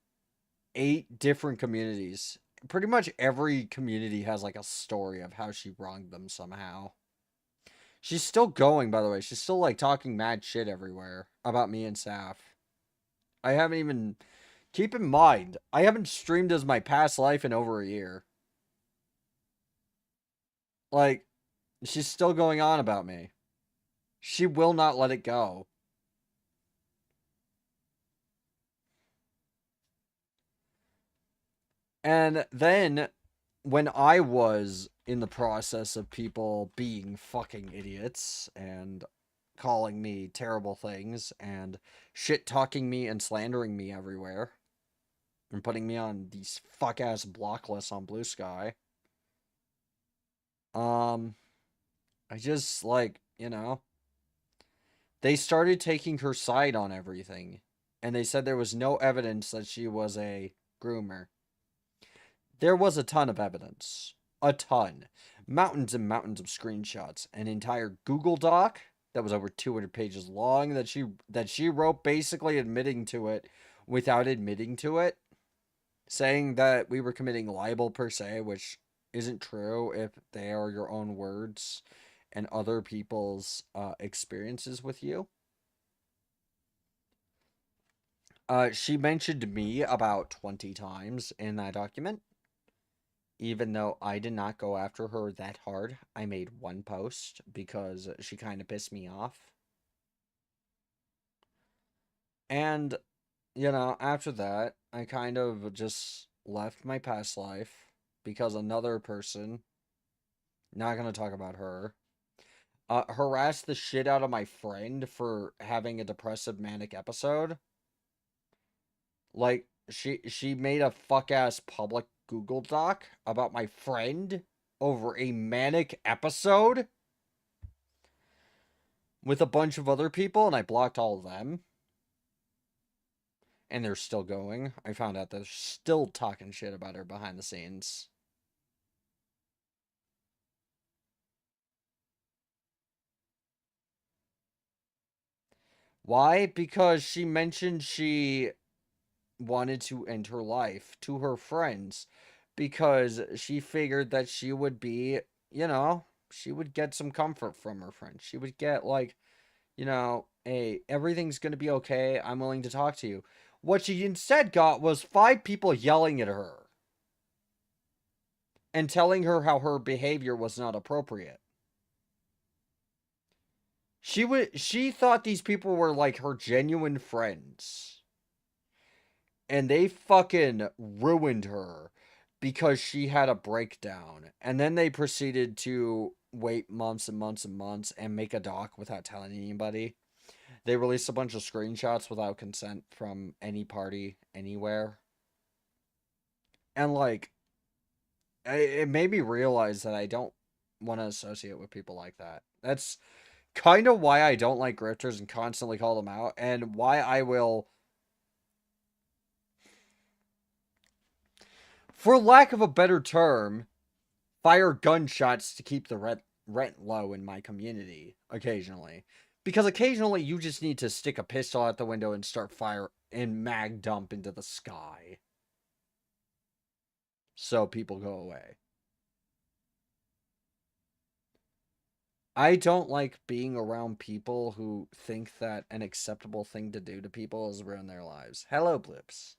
8 different communities pretty much every community has like a story of how she wronged them somehow. She's still going, by the way. She's still like talking mad shit everywhere about me and Saf. I haven't even... Keep in mind, I haven't streamed as my past life in over a year. Like, she's still going on about me. She will not let it go. And then, when I was in the process of people being fucking idiots and calling me terrible things and shit-talking me and slandering me everywhere and putting me on these fuck-ass block lists on Blue Sky, I just, like, you know, they started taking her side on everything, and they said there was no evidence that she was a groomer. There was a ton of evidence. A ton. Mountains and mountains of screenshots. An entire Google Doc that was over 200 pages long that she wrote basically admitting to it without admitting to it. Saying that we were committing libel per se, which isn't true if they are your own words and other people's experiences with you. She mentioned me about 20 times in that document. Even though I did not go after her that hard, I made one post because she kind of pissed me off. And, you know, after that, I kind of just left my past life because another person, not going to talk about her, harassed the shit out of my friend for having a depressive manic episode. Like, she made a fuck-ass public Google Doc about my friend over a manic episode with a bunch of other people, and I blocked all of them. And they're still going. I found out they're still talking shit about her behind the scenes. Why? Because she mentioned she wanted to end her life to her friends because she figured that she would be, you know, she would get some comfort from her friends. She would get, like, you know, hey, everything's gonna be okay. I'm willing to talk to you. What she instead got was 5 people yelling at her and telling her how her behavior was not appropriate. She thought these people were like her genuine friends. And they fucking ruined her because she had a breakdown. And then they proceeded to wait months and months and months and make a doc without telling anybody. They released a bunch of screenshots without consent from any party anywhere. And, like, it made me realize that I don't want to associate with people like that. That's kind of why I don't like grifters and constantly call them out, and why I will, for lack of a better term, fire gunshots to keep the rent low in my community occasionally. Because occasionally you just need to stick a pistol out the window and start fire and mag dump into the sky. So people go away. I don't like being around people who think that an acceptable thing to do to people is ruin their lives. Hello, Blips.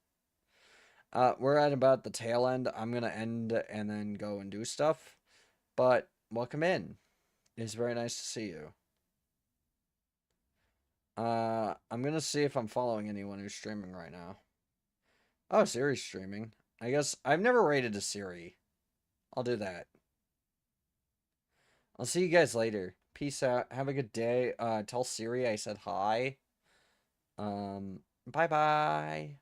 We're at about the tail end. I'm going to end and then go and do stuff. But welcome in. It's very nice to see you. I'm going to see if I'm following anyone who's streaming right now. Oh, Siri's streaming. I guess I've never rated a Siri. I'll do that. I'll see you guys later. Peace out. Have a good day. Tell Siri I said hi. Bye-bye.